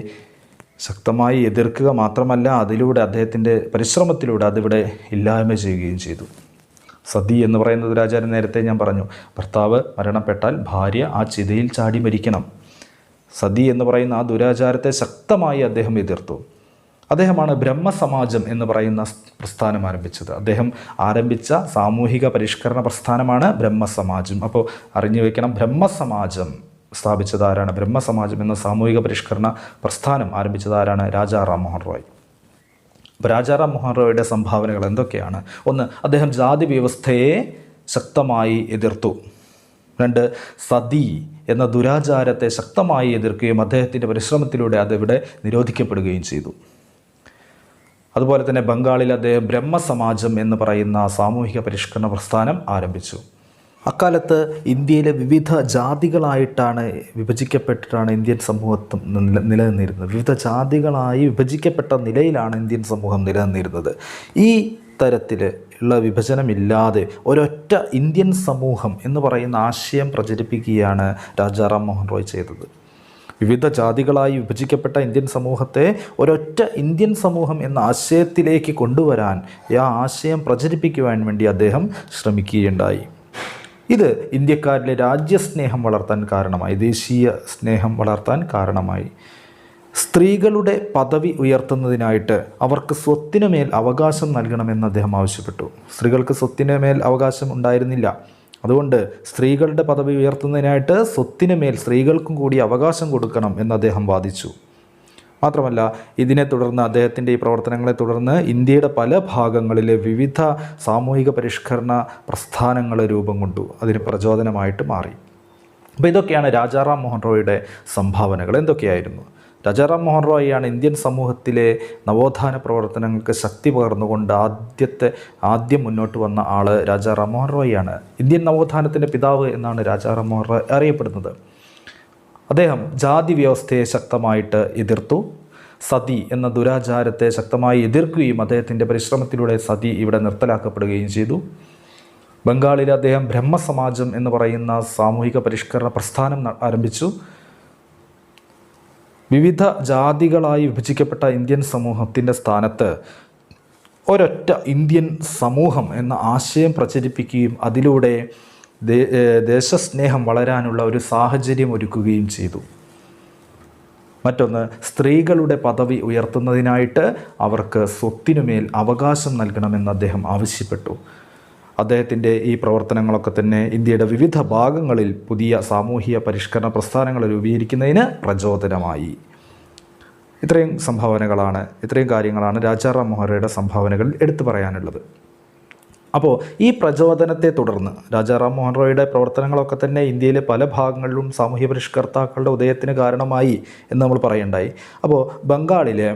ശക്തമായി എതിർക്കുക മാത്രമല്ല, അതിലൂടെ അദ്ദേഹത്തിൻ്റെ പരിശ്രമത്തിലൂടെ അതിവിടെ ഇല്ലായ്മ ചെയ്യുകയും ചെയ്തു. സതി എന്ന് പറയുന്ന ദുരാചാരം നേരത്തെ ഞാൻ പറഞ്ഞു, ഭർത്താവ് മരണപ്പെട്ടാൽ ഭാര്യ ആ ചിതയിൽ ചാടി മരിക്കണം. സതി എന്ന് പറയുന്ന ആ ദുരാചാരത്തെ ശക്തമായി അദ്ദേഹം എതിർത്തു. അദ്ദേഹമാണ് ബ്രഹ്മസമാജം എന്ന് പറയുന്ന പ്രസ്ഥാനം ആരംഭിച്ചത്. അദ്ദേഹം ആരംഭിച്ച സാമൂഹിക പരിഷ്കരണ പ്രസ്ഥാനമാണ് ബ്രഹ്മസമാജം. അപ്പോൾ അറിഞ്ഞു വയ്ക്കണം, ബ്രഹ്മസമാജം സ്ഥാപിച്ചത് ആരാണ്? ബ്രഹ്മസമാജം എന്ന സാമൂഹിക പരിഷ്കരണ പ്രസ്ഥാനം ആരംഭിച്ചത് ആരാണ്? രാജാ റാം മോഹൻ റോയ്. അപ്പോൾ രാജാ റാം മോഹൻ റോയുടെ സംഭാവനകൾ എന്തൊക്കെയാണ്? 1. അദ്ദേഹം ജാതി വ്യവസ്ഥയെ ശക്തമായി എതിർത്തു. 2. സതി എന്ന ദുരാചാരത്തെ ശക്തമായി എതിർക്കുകയും അദ്ദേഹത്തിൻ്റെ പരിശ്രമത്തിലൂടെ അതിവിടെ നിരോധിക്കപ്പെടുകയും ചെയ്തു. അതുപോലെ തന്നെ ബംഗാളിൽ അദ്ദേഹം ബ്രഹ്മസമാജം എന്ന് പറയുന്ന സാമൂഹിക പരിഷ്കരണ പ്രസ്ഥാനം ആരംഭിച്ചു. അക്കാലത്ത് ഇന്ത്യയിലെ വിവിധ ജാതികളായിട്ടാണ് വിഭജിക്കപ്പെട്ടിട്ടാണ് ഇന്ത്യൻ സമൂഹം നിലനിന്നിരുന്നത്. വിവിധ ജാതികളായി വിഭജിക്കപ്പെട്ട നിലയിലാണ് ഇന്ത്യൻ സമൂഹം നിലനിന്നിരുന്നത്. ഈ തരത്തിൽ ഉള്ള വിഭജനമില്ലാതെ ഒരൊറ്റ ഇന്ത്യൻ സമൂഹം എന്ന് പറയുന്ന ആശയം പ്രചരിപ്പിക്കുകയാണ് രാജാ റാം മോഹൻ റോയ് ചെയ്തത്. വിവിധ ജാതികളായി വിഭജിക്കപ്പെട്ട ഇന്ത്യൻ സമൂഹത്തെ ഒരൊറ്റ ഇന്ത്യൻ സമൂഹം എന്ന ആശയത്തിലേക്ക് കൊണ്ടുവരാൻ, ആ ആശയം പ്രചരിപ്പിക്കുവാൻ വേണ്ടി അദ്ദേഹം ശ്രമിക്കുകയുണ്ടായി. ഇത് ഇന്ത്യക്കാരിലെ രാജ്യസ്നേഹം വളർത്താൻ കാരണമായി, ദേശീയ സ്നേഹം വളർത്താൻ കാരണമായി. സ്ത്രീകളുടെ പദവി ഉയർത്തുന്നതിനായിട്ട് അവർക്ക് സ്വത്തിനുമേൽ അവകാശം നൽകണമെന്ന് അദ്ദേഹം ആവശ്യപ്പെട്ടു. സ്ത്രീകൾക്ക് സ്വത്തിനുമേൽ അവകാശം ഉണ്ടായിരുന്നില്ല. അതുകൊണ്ട് സ്ത്രീകളുടെ പദവി ഉയർത്തുന്നതിനായിട്ട് സ്വത്തിനുമേൽ സ്ത്രീകൾക്കും കൂടി അവകാശം കൊടുക്കണം എന്ന് അദ്ദേഹം വാദിച്ചു. മാത്രമല്ല, ഇതിനെ തുടർന്ന്, അദ്ദേഹത്തിൻ്റെ ഈ പ്രവർത്തനങ്ങളെ തുടർന്ന് ഇന്ത്യയുടെ പല ഭാഗങ്ങളിലെ വിവിധ സാമൂഹിക പരിഷ്കരണ പ്രസ്ഥാനങ്ങൾ രൂപം കൊണ്ടു, അതിന് പ്രചോദനമായിട്ട് മാറി. അപ്പോൾ ഇതൊക്കെയാണ് രാജാ റാം മോഹൻ റോയുടെ സംഭാവനകൾ. എന്തൊക്കെയായിരുന്നു? രാജാ റാം മോഹൻ റോയിയാണ് ഇന്ത്യൻ സമൂഹത്തിലെ നവോത്ഥാന പ്രവർത്തനങ്ങൾക്ക് ശക്തി പകർന്നുകൊണ്ട് ആദ്യം മുന്നോട്ട് വന്ന ആൾ രാജാ റാം മോഹൻ റോയിയാണ്. ഇന്ത്യൻ നവോത്ഥാനത്തിൻ്റെ പിതാവ് എന്നാണ് രാജാ റാം മോഹൻ റോയ് അറിയപ്പെടുന്നത്. അദ്ദേഹം ജാതി വ്യവസ്ഥയെ ശക്തമായിട്ട് എതിർത്തു. സതി എന്ന ദുരാചാരത്തെ ശക്തമായി എതിർക്കുകയും അദ്ദേഹത്തിൻ്റെ പരിശ്രമത്തിലൂടെ സതി ഇവിടെ നിർത്തലാക്കപ്പെടുകയും ചെയ്തു. ബംഗാളിൽ അദ്ദേഹം ബ്രഹ്മസമാജം എന്ന് പറയുന്ന സാമൂഹിക പരിഷ്കരണ പ്രസ്ഥാനം ആരംഭിച്ചു. വിവിധ ജാതികളായി വിഭജിക്കപ്പെട്ട ഇന്ത്യൻ സമൂഹത്തിൻ്റെ സ്ഥാനത്ത് ഒരൊറ്റ ഇന്ത്യൻ സമൂഹം എന്ന ആശയം പ്രചരിപ്പിക്കുകയും അതിലൂടെ ദേശസ്നേഹം വളരാനുള്ള ഒരു സാഹചര്യം ഒരുക്കുകയും ചെയ്തു. മറ്റൊന്ന്, സ്ത്രീകളുടെ പദവി ഉയർത്തുന്നതിനായിട്ട് അവർക്ക് സ്വത്തിനുമേൽ അവകാശം നൽകണമെന്ന് അദ്ദേഹം ആവശ്യപ്പെട്ടു. അദ്ദേഹത്തിൻ്റെ ഈ പ്രവർത്തനങ്ങളൊക്കെ തന്നെ ഇന്ത്യയുടെ വിവിധ ഭാഗങ്ങളിൽ പുതിയ സാമൂഹിക പരിഷ്കരണ പ്രസ്ഥാനങ്ങൾ രൂപീകരിക്കുന്നതിന് പ്രചോദനമായി. ഇത്രയും കാര്യങ്ങളാണ് രാജാ റാം മോഹൻ റോയുടെ സംഭാവനകളിൽ എടുത്തു പറയാനുള്ളത്. അപ്പോൾ ഈ പ്രചോദനത്തെ തുടർന്ന് രാജാ റാം മോഹൻ റോയിയുടെ പ്രവർത്തനങ്ങളൊക്കെ തന്നെ ഇന്ത്യയിലെ പല ഭാഗങ്ങളിലും സാമൂഹ്യ പരിഷ്കർത്താക്കളുടെ ഉദയത്തിന് കാരണമായി എന്ന് നമ്മൾ പറയുണ്ടായി. അപ്പോൾ ബംഗാളിലെ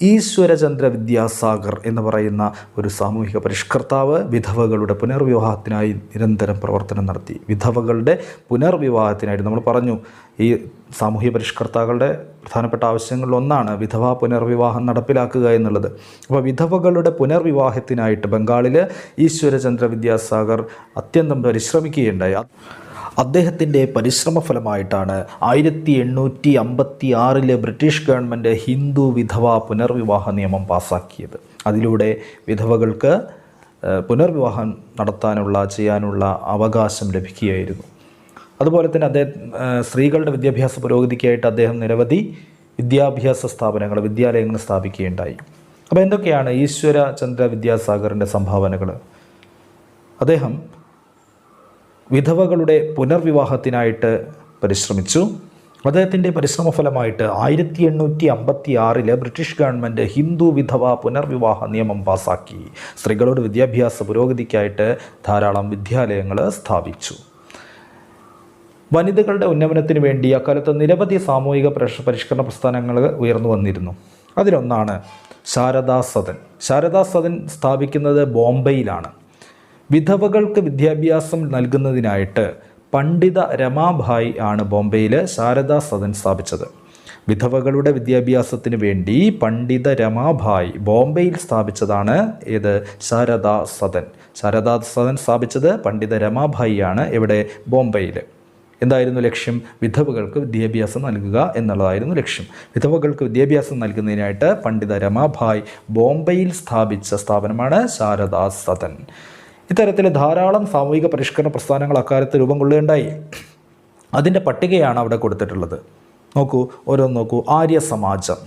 ഈശ്വരചന്ദ്ര വിദ്യാസാഗർ എന്ന് പറയുന്ന ഒരു സാമൂഹിക പരിഷ്കർത്താവ് വിധവകളുടെ പുനർവിവാഹത്തിനായി നിരന്തരം പ്രവർത്തനം നടത്തി. വിധവകളുടെ പുനർവിവാഹത്തിനായിട്ട് നമ്മൾ പറഞ്ഞു, ഈ സാമൂഹ്യ പരിഷ്കർത്താക്കളുടെ പ്രധാനപ്പെട്ട ആവശ്യങ്ങളിലൊന്നാണ് വിധവാ പുനർവിവാഹം നടപ്പിലാക്കുക എന്നുള്ളത്. അപ്പോൾ വിധവകളുടെ പുനർവിവാഹത്തിനായിട്ട് ബംഗാളിൽ ഈശ്വരചന്ദ്ര വിദ്യാസാഗർ അത്യന്തം പരിശ്രമിക്കുകയുണ്ടായി. അദ്ദേഹത്തിൻ്റെ പരിശ്രമഫലമായിട്ടാണ് 1856 ബ്രിട്ടീഷ് ഗവൺമെൻറ് ഹിന്ദു വിധവാ പുനർവിവാഹ നിയമം പാസാക്കിയത്. അതിലൂടെ വിധവകൾക്ക് പുനർവിവാഹം ചെയ്യാനുള്ള അവകാശം ലഭിക്കുകയായിരുന്നു. അതുപോലെ തന്നെ അദ്ദേഹം സ്ത്രീകളുടെ വിദ്യാഭ്യാസ പുരോഗതിക്കായിട്ട് അദ്ദേഹം നിരവധി വിദ്യാഭ്യാസ വിദ്യാലയങ്ങൾ സ്ഥാപിക്കുകയുണ്ടായി. അപ്പോൾ എന്തൊക്കെയാണ് ഈശ്വരചന്ദ്ര വിദ്യാസാഗറിൻ്റെ സംഭാവനകൾ? അദ്ദേഹം വിധവകളുടെ പുനർവിവാഹത്തിനായിട്ട് പരിശ്രമിച്ചു. അദ്ദേഹത്തിൻ്റെ പരിശ്രമഫലമായിട്ട് 1856 ബ്രിട്ടീഷ് ഗവൺമെൻറ് ഹിന്ദു വിധവ പുനർവിവാഹ നിയമം പാസാക്കി. സ്ത്രീകളുടെ വിദ്യാഭ്യാസ പുരോഗതിക്കായിട്ട് ധാരാളം വിദ്യാലയങ്ങൾ സ്ഥാപിച്ചു. വനിതകളുടെ ഉന്നമനത്തിന് വേണ്ടി അക്കാലത്ത് നിരവധി സാമൂഹിക പരിഷ്കരണ പ്രസ്ഥാനങ്ങൾ ഉയർന്നു വന്നിരുന്നു. അതിലൊന്നാണ് ശാരദാ സദൻ. ശാരദാ സദൻ സ്ഥാപിക്കുന്നത് ബോംബെയിലാണ്. വിധവകൾക്ക് വിദ്യാഭ്യാസം നൽകുന്നതിനായിട്ട് പണ്ഡിത രമാഭായ് ആണ് ബോംബെയിൽ ശാരദാ സദൻ സ്ഥാപിച്ചത്. വിധവകളുടെ വിദ്യാഭ്യാസത്തിന് വേണ്ടി പണ്ഡിത രമാഭായ് ബോംബെയിൽ സ്ഥാപിച്ചതാണ് ശാരദാ സദൻ. ശാരദാ സദൻ സ്ഥാപിച്ചത് പണ്ഡിത രമാഭായി ആണ്. എവിടെ? ബോംബെയിൽ. എന്തായിരുന്നു ലക്ഷ്യം? വിധവകൾക്ക് വിദ്യാഭ്യാസം നൽകുക എന്നുള്ളതായിരുന്നു ലക്ഷ്യം. വിധവകൾക്ക് വിദ്യാഭ്യാസം നൽകുന്നതിനായിട്ട് പണ്ഡിത രമാഭായ് ബോംബെയിൽ സ്ഥാപിച്ച സ്ഥാപനമാണ് ശാരദാ സദൻ. ഇത്തരത്തിൽ ധാരാളം സാമൂഹിക പരിഷ്കരണ പ്രസ്ഥാനങ്ങൾ അക്കാലത്ത് രൂപം കൊള്ളുകയുണ്ടായി. അതിൻ്റെ പട്ടികയാണ് അവിടെ കൊടുത്തിട്ടുള്ളത്. നോക്കൂ, ഓരോന്ന് നോക്കൂ. ആര്യസമാജം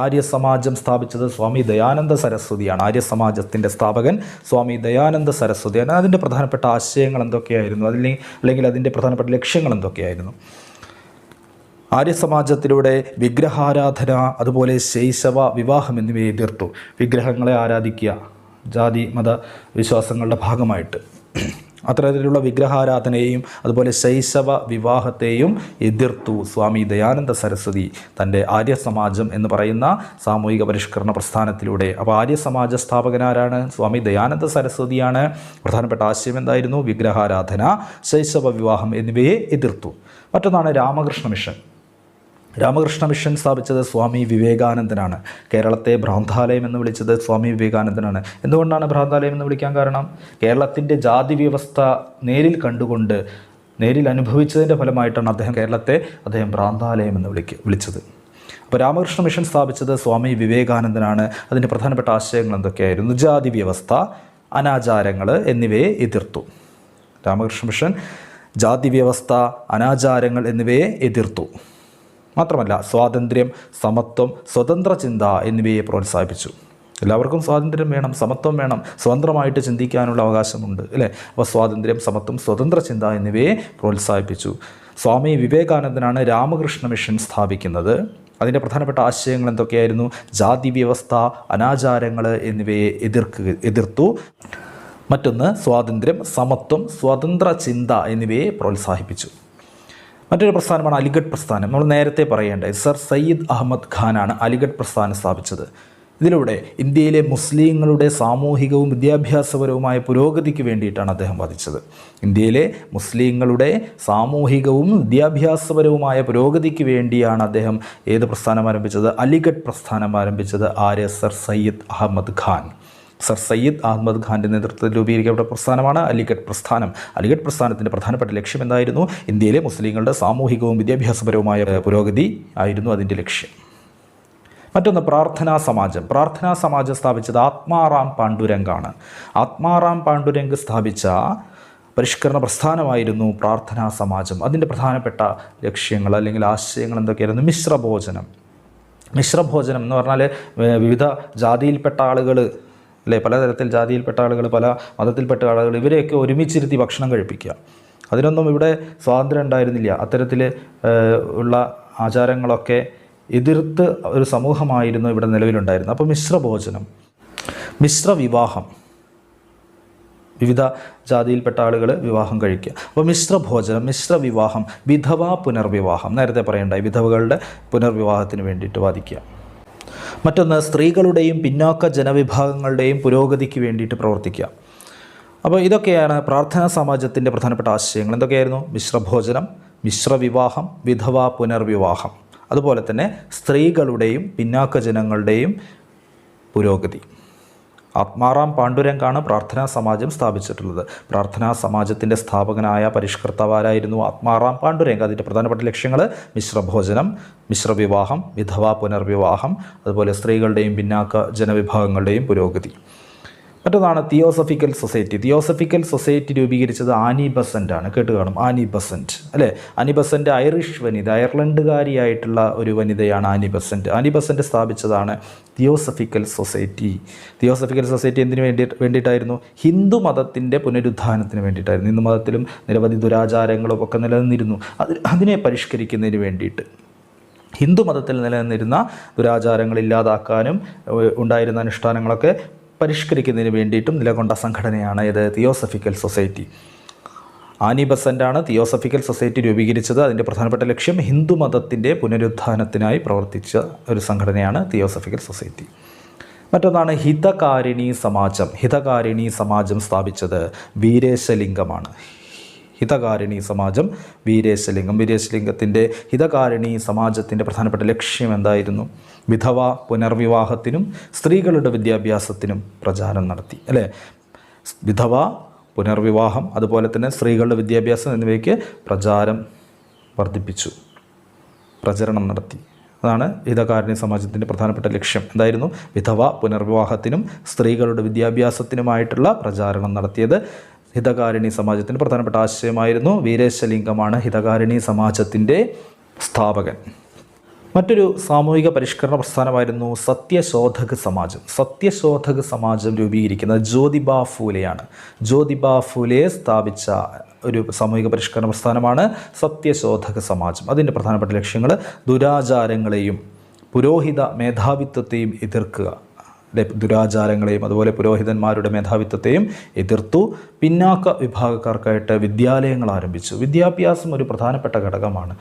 ആര്യസമാജം സ്ഥാപിച്ചത് സ്വാമി ദയാനന്ദ സരസ്വതിയാണ്. ആര്യസമാജത്തിൻ്റെ സ്ഥാപകൻ സ്വാമി ദയാനന്ദ സരസ്വതിയാണ്. അതിൻ്റെ പ്രധാനപ്പെട്ട ആശയങ്ങൾ എന്തൊക്കെയായിരുന്നു, അല്ലെങ്കിൽ അതിൻ്റെ പ്രധാനപ്പെട്ട ലക്ഷ്യങ്ങൾ എന്തൊക്കെയായിരുന്നു? ആര്യസമാജത്തിലൂടെ വിഗ്രഹാരാധന, അതുപോലെ ശൈശവ വിവാഹം എന്നിവയെ എതിർത്തു. വിഗ്രഹങ്ങളെ ആരാധിക്കുക ജാതി മത വിശ്വാസങ്ങളുടെ ഭാഗമായിട്ട് അത്തരത്തിലുള്ള വിഗ്രഹാരാധനയെയും അതുപോലെ ശൈശവ വിവാഹത്തെയും എതിർത്തു സ്വാമി ദയാനന്ദ സരസ്വതി തൻ്റെ ആര്യസമാജം എന്ന് പറയുന്ന സാമൂഹിക പരിഷ്കരണ പ്രസ്ഥാനത്തിലൂടെ. അപ്പോൾ ആര്യസമാജ സ്ഥാപകനാരാണ്? സ്വാമി ദയാനന്ദ സരസ്വതിയാണ്. പ്രധാനപ്പെട്ട ആശയം എന്തായിരുന്നു? വിഗ്രഹാരാധന, ശൈശവ വിവാഹം എന്നിവയെ എതിർത്തു. മറ്റൊന്നാണ് രാമകൃഷ്ണ മിഷൻ. രാമകൃഷ്ണ മിഷൻ സ്ഥാപിച്ചത് സ്വാമി വിവേകാനന്ദനാണ്. കേരളത്തെ ഭ്രാന്താലയം എന്ന് വിളിച്ചത് സ്വാമി വിവേകാനന്ദനാണ്. എന്തുകൊണ്ടാണ് ഭ്രാന്താലയം എന്ന് വിളിക്കാൻ കാരണം? കേരളത്തിൻ്റെ ജാതി വ്യവസ്ഥ നേരിൽ അനുഭവിച്ചതിൻ്റെ ഫലമായിട്ടാണ് കേരളത്തെ ഭ്രാന്താലയം എന്ന് വിളിച്ചത്. അപ്പോൾ രാമകൃഷ്ണ മിഷൻ സ്ഥാപിച്ചത് സ്വാമി വിവേകാനന്ദനാണ്. അതിൻ്റെ പ്രധാനപ്പെട്ട ആശയങ്ങൾ എന്തൊക്കെയായിരുന്നു? ജാതി വ്യവസ്ഥ, അനാചാരങ്ങൾ എന്നിവയെ എതിർത്തു. രാമകൃഷ്ണ മിഷൻ ജാതി വ്യവസ്ഥ, അനാചാരങ്ങൾ എന്നിവയെ എതിർത്തു. മാത്രമല്ല സ്വാതന്ത്ര്യം, സമത്വം, സ്വതന്ത്ര ചിന്ത എന്നിവയെ പ്രോത്സാഹിപ്പിച്ചു. എല്ലാവർക്കും സ്വാതന്ത്ര്യം വേണം, സമത്വം വേണം, സ്വതന്ത്രമായിട്ട് ചിന്തിക്കാനുള്ള അവകാശമുണ്ട്, അല്ലേ? അപ്പോൾ സ്വാതന്ത്ര്യം, സമത്വം, സ്വതന്ത്ര ചിന്ത എന്നിവയെ പ്രോത്സാഹിപ്പിച്ചു. സ്വാമി വിവേകാനന്ദനാണ് രാമകൃഷ്ണ മിഷൻ സ്ഥാപിക്കുന്നത്. അതിൻ്റെ പ്രധാനപ്പെട്ട ആശയങ്ങൾ എന്തൊക്കെയായിരുന്നു? ജാതി വ്യവസ്ഥ, അനാചാരങ്ങൾ എന്നിവയെ എതിർത്തു. മറ്റൊന്ന് സ്വാതന്ത്ര്യം, സമത്വം, സ്വതന്ത്ര ചിന്ത എന്നിവയെ പ്രോത്സാഹിപ്പിച്ചു. മറ്റൊരു പ്രസ്ഥാനമാണ് അലിഗഡ് പ്രസ്ഥാനം. നമ്മൾ നേരത്തെ പറയേണ്ടത് സർ സയ്യിദ് അഹമ്മദ് ഖാനാണ് അലിഗഡ് പ്രസ്ഥാനം സ്ഥാപിച്ചത്. ഇതിലൂടെ ഇന്ത്യയിലെ മുസ്ലിങ്ങളുടെ സാമൂഹികവും വിദ്യാഭ്യാസപരവുമായ പുരോഗതിക്ക് വേണ്ടിയിട്ടാണ് അദ്ദേഹം വാദിച്ചത്. ഇന്ത്യയിലെ മുസ്ലിങ്ങളുടെ സാമൂഹികവും വിദ്യാഭ്യാസപരവുമായ പുരോഗതിക്ക് വേണ്ടിയാണ് അദ്ദേഹം പ്രസ്ഥാനം ആരംഭിച്ചത്? അലിഗഡ് പ്രസ്ഥാനം ആരംഭിച്ചത് സർ സയ്യിദ് അഹമ്മദ് ഖാൻ. സർ സയ്യിദ് അഹമ്മദ് ഖാൻ്റെ നേതൃത്വത്തിൽ രൂപീകരിക്കപ്പെട്ട പ്രസ്ഥാനമാണ് അലിഗഡ് പ്രസ്ഥാനം. അലിഗഡ് പ്രസ്ഥാനത്തിൻ്റെ പ്രധാനപ്പെട്ട ലക്ഷ്യം എന്തായിരുന്നു? ഇന്ത്യയിലെ മുസ്ലിങ്ങളുടെ സാമൂഹികവും വിദ്യാഭ്യാസപരവുമായ പുരോഗതി ആയിരുന്നു അതിൻ്റെ ലക്ഷ്യം. മറ്റൊന്ന് പ്രാർത്ഥനാ സമാജം. പ്രാർത്ഥനാ സമാജം സ്ഥാപിച്ചത് ആത്മാറാം പാണ്ഡുരംഗാണ്. ആത്മാറാം പാണ്ഡുരംഗ് സ്ഥാപിച്ച പരിഷ്കരണ പ്രസ്ഥാനമായിരുന്നു പ്രാർത്ഥനാ സമാജം. അതിൻ്റെ പ്രധാനപ്പെട്ട ലക്ഷ്യങ്ങൾ അല്ലെങ്കിൽ ആശയങ്ങൾ എന്തൊക്കെയായിരുന്നു? മിശ്രഭോജനം എന്ന് പറഞ്ഞാൽ വിവിധ ജാതിയിൽപ്പെട്ട ആളുകൾ, പലതരത്തിൽ ജാതിയിൽപ്പെട്ട ആളുകൾ, പല മതത്തിൽപ്പെട്ട ആളുകൾ, ഇവരെയൊക്കെ ഒരുമിച്ചിരുത്തി ഭക്ഷണം കഴിപ്പിക്കുക. അതിനൊന്നും ഇവിടെ സ്വാതന്ത്ര്യം ഉണ്ടായിരുന്നില്ല. അത്തരത്തിൽ ഉള്ള ആചാരങ്ങളൊക്കെ എതിർത്ത് ഒരു സമൂഹമായിരുന്നു ഇവിടെ നിലവിലുണ്ടായിരുന്നത്. അപ്പോൾ മിശ്രഭോജനം, മിശ്രവിവാഹം, വിവിധ ജാതിയിൽപ്പെട്ട ആളുകൾ വിവാഹം കഴിക്കുക. അപ്പോൾ മിശ്രഭോജനം, മിശ്രവിവാഹം, വിധവാ പുനർവിവാഹം, നേരത്തെ പറയണ്ടായി വിധവകളുടെ പുനർവിവാഹത്തിന് വേണ്ടിയിട്ട് വാദിക്കുക. മറ്റൊന്ന് സ്ത്രീകളുടെയും പിന്നോക്ക ജനവിഭാഗങ്ങളുടെയും പുരോഗതിക്ക് വേണ്ടിയിട്ട് പ്രവർത്തിക്കുക. അപ്പോൾ ഇതൊക്കെയാണ് പ്രാർത്ഥനാ സമാജത്തിൻ്റെ പ്രധാനപ്പെട്ട ആശയങ്ങൾ. എന്തൊക്കെയായിരുന്നു? മിശ്രഭോജനം, മിശ്രവിവാഹം, വിധവാ പുനർവിവാഹം, അതുപോലെ തന്നെ സ്ത്രീകളുടെയും പിന്നാക്ക ജനങ്ങളുടെയും പുരോഗതി. ആത്മാറാം പാണ്ഡുരംഗാണ് പ്രാർത്ഥനാ സമാജം സ്ഥാപിച്ചിട്ടുള്ളത്. പ്രാർത്ഥനാ സമാജത്തിൻ്റെ സ്ഥാപകനായ പരിഷ്കർത്താവാരായിരുന്നു ആത്മാറാം പാണ്ഡുരംഗ. അതിൻ്റെ പ്രധാനപ്പെട്ട ലക്ഷ്യങ്ങൾ മിശ്രഭോജനം, മിശ്രവിവാഹം, വിധവാ പുനർവിവാഹം, അതുപോലെ സ്ത്രീകളുടെയും പിന്നാക്ക ജനവിഭാഗങ്ങളുടെയും പുരോഗതി. മറ്റൊന്നാണ് തിയോസഫിക്കൽ സൊസൈറ്റി. തിയോസഫിക്കൽ സൊസൈറ്റി രൂപീകരിച്ചത് ആനി ബസൻ്റ് ആണ്. കേട്ട് കാണും ആനി ബസൻ്റ് അല്ലേ. ആനി ബസൻ്റ് ഐറിഷ് വനിത, അയർലൻഡുകാരിയായിട്ടുള്ള ഒരു വനിതയാണ് ആനി ബസൻ്റ്. ആനി ബസൻ്റ് സ്ഥാപിച്ചതാണ് തിയോസഫിക്കൽ സൊസൈറ്റി. തിയോസഫിക്കൽ സൊസൈറ്റി എന്തിനു വേണ്ടിയിട്ടായിരുന്നു? ഹിന്ദു മതത്തിൻ്റെ പുനരുദ്ധാനത്തിന് വേണ്ടിയിട്ടായിരുന്നു. ഹിന്ദു മതത്തിലും നിരവധി ദുരാചാരങ്ങളും ഒക്കെ നിലനിന്നിരുന്നു. അതിനെ പരിഷ്കരിക്കുന്നതിന് വേണ്ടിയിട്ട്, ഹിന്ദു മതത്തിൽ നിലനിന്നിരുന്ന ദുരാചാരങ്ങൾ ഇല്ലാതാക്കാനും ഉണ്ടായിരുന്ന അനുഷ്ഠാനങ്ങളൊക്കെ പരിഷ്കരിക്കുന്നതിന് വേണ്ടിയിട്ടും നിലകൊണ്ട സംഘടനയാണ് ഇത് തിയോസഫിക്കൽ സൊസൈറ്റി. ആനി ബസൻ്റാണ് തിയോസഫിക്കൽ സൊസൈറ്റി രൂപീകരിച്ചത്. അതിൻ്റെ പ്രധാനപ്പെട്ട ലക്ഷ്യം ഹിന്ദു മതത്തിൻ്റെ പുനരുദ്ധാനത്തിനായി പ്രവർത്തിച്ച ഒരു സംഘടനയാണ് തിയോസഫിക്കൽ സൊസൈറ്റി. മറ്റൊന്നാണ് ഹിതകാരിണി സമാജം. ഹിതകാരിണി സമാജം സ്ഥാപിച്ചത് വീരേശലിംഗമാണ്. ഹിതകാരിണി സമാജം വീരേശലിംഗം. വീരേശലിംഗത്തിൻ്റെ ഹിതകാരിണി സമാജത്തിൻ്റെ പ്രധാനപ്പെട്ട ലക്ഷ്യം എന്തായിരുന്നു? വിധവ പുനർവിവാഹത്തിനും സ്ത്രീകളുടെ വിദ്യാഭ്യാസത്തിനും പ്രചാരം നടത്തി അല്ലേ. വിധവ പുനർവിവാഹം അതുപോലെ തന്നെ സ്ത്രീകളുടെ വിദ്യാഭ്യാസം എന്നിവയ്ക്ക് പ്രചാരം വർദ്ധിപ്പിച്ചു, പ്രചരണം നടത്തി. അതാണ് ഹിതകാരിണി സമാജത്തിൻ്റെ പ്രധാനപ്പെട്ട ലക്ഷ്യം. എന്തായിരുന്നു? വിധവ പുനർവിവാഹത്തിനും സ്ത്രീകളുടെ വിദ്യാഭ്യാസത്തിനുമായിട്ടുള്ള പ്രചാരണം നടത്തിയത് ഹിതകാരിണി സമാജത്തിൻ്റെ പ്രധാനപ്പെട്ട ആശയമായിരുന്നു. വീരേശലിംഗമാണ് ഹിതകാരിണി സമാജത്തിൻ്റെ സ്ഥാപകൻ. മറ്റൊരു സാമൂഹിക പരിഷ്കരണ പ്രസ്ഥാനമായിരുന്നു സത്യശോധക് സമാജം. സത്യശോധക് സമാജം രൂപീകരിക്കുന്നത് ജ്യോതിബ ഫൂലെയാണ്. ജ്യോതിബ ഫൂലെ സ്ഥാപിച്ച ഒരു സാമൂഹിക പരിഷ്കരണ പ്രസ്ഥാനമാണ് സത്യശോധക് സമാജം. അതിൻ്റെ പ്രധാനപ്പെട്ട ലക്ഷ്യങ്ങൾ ദുരാചാരങ്ങളെയും പുരോഹിത മേധാവിത്വത്തെയും എതിർക്കുക. ദുരാചാരങ്ങളെയും അതുപോലെ പുരോഹിതന്മാരുടെ മേധാവിത്വത്തെയും എതിർത്തു. പിന്നാക്ക വിഭാഗക്കാർക്കായിട്ട് വിദ്യാലയങ്ങൾ ആരംഭിച്ചു. വിദ്യാഭ്യാസം ഒരു പ്രധാനപ്പെട്ട ഘടകമാണ്.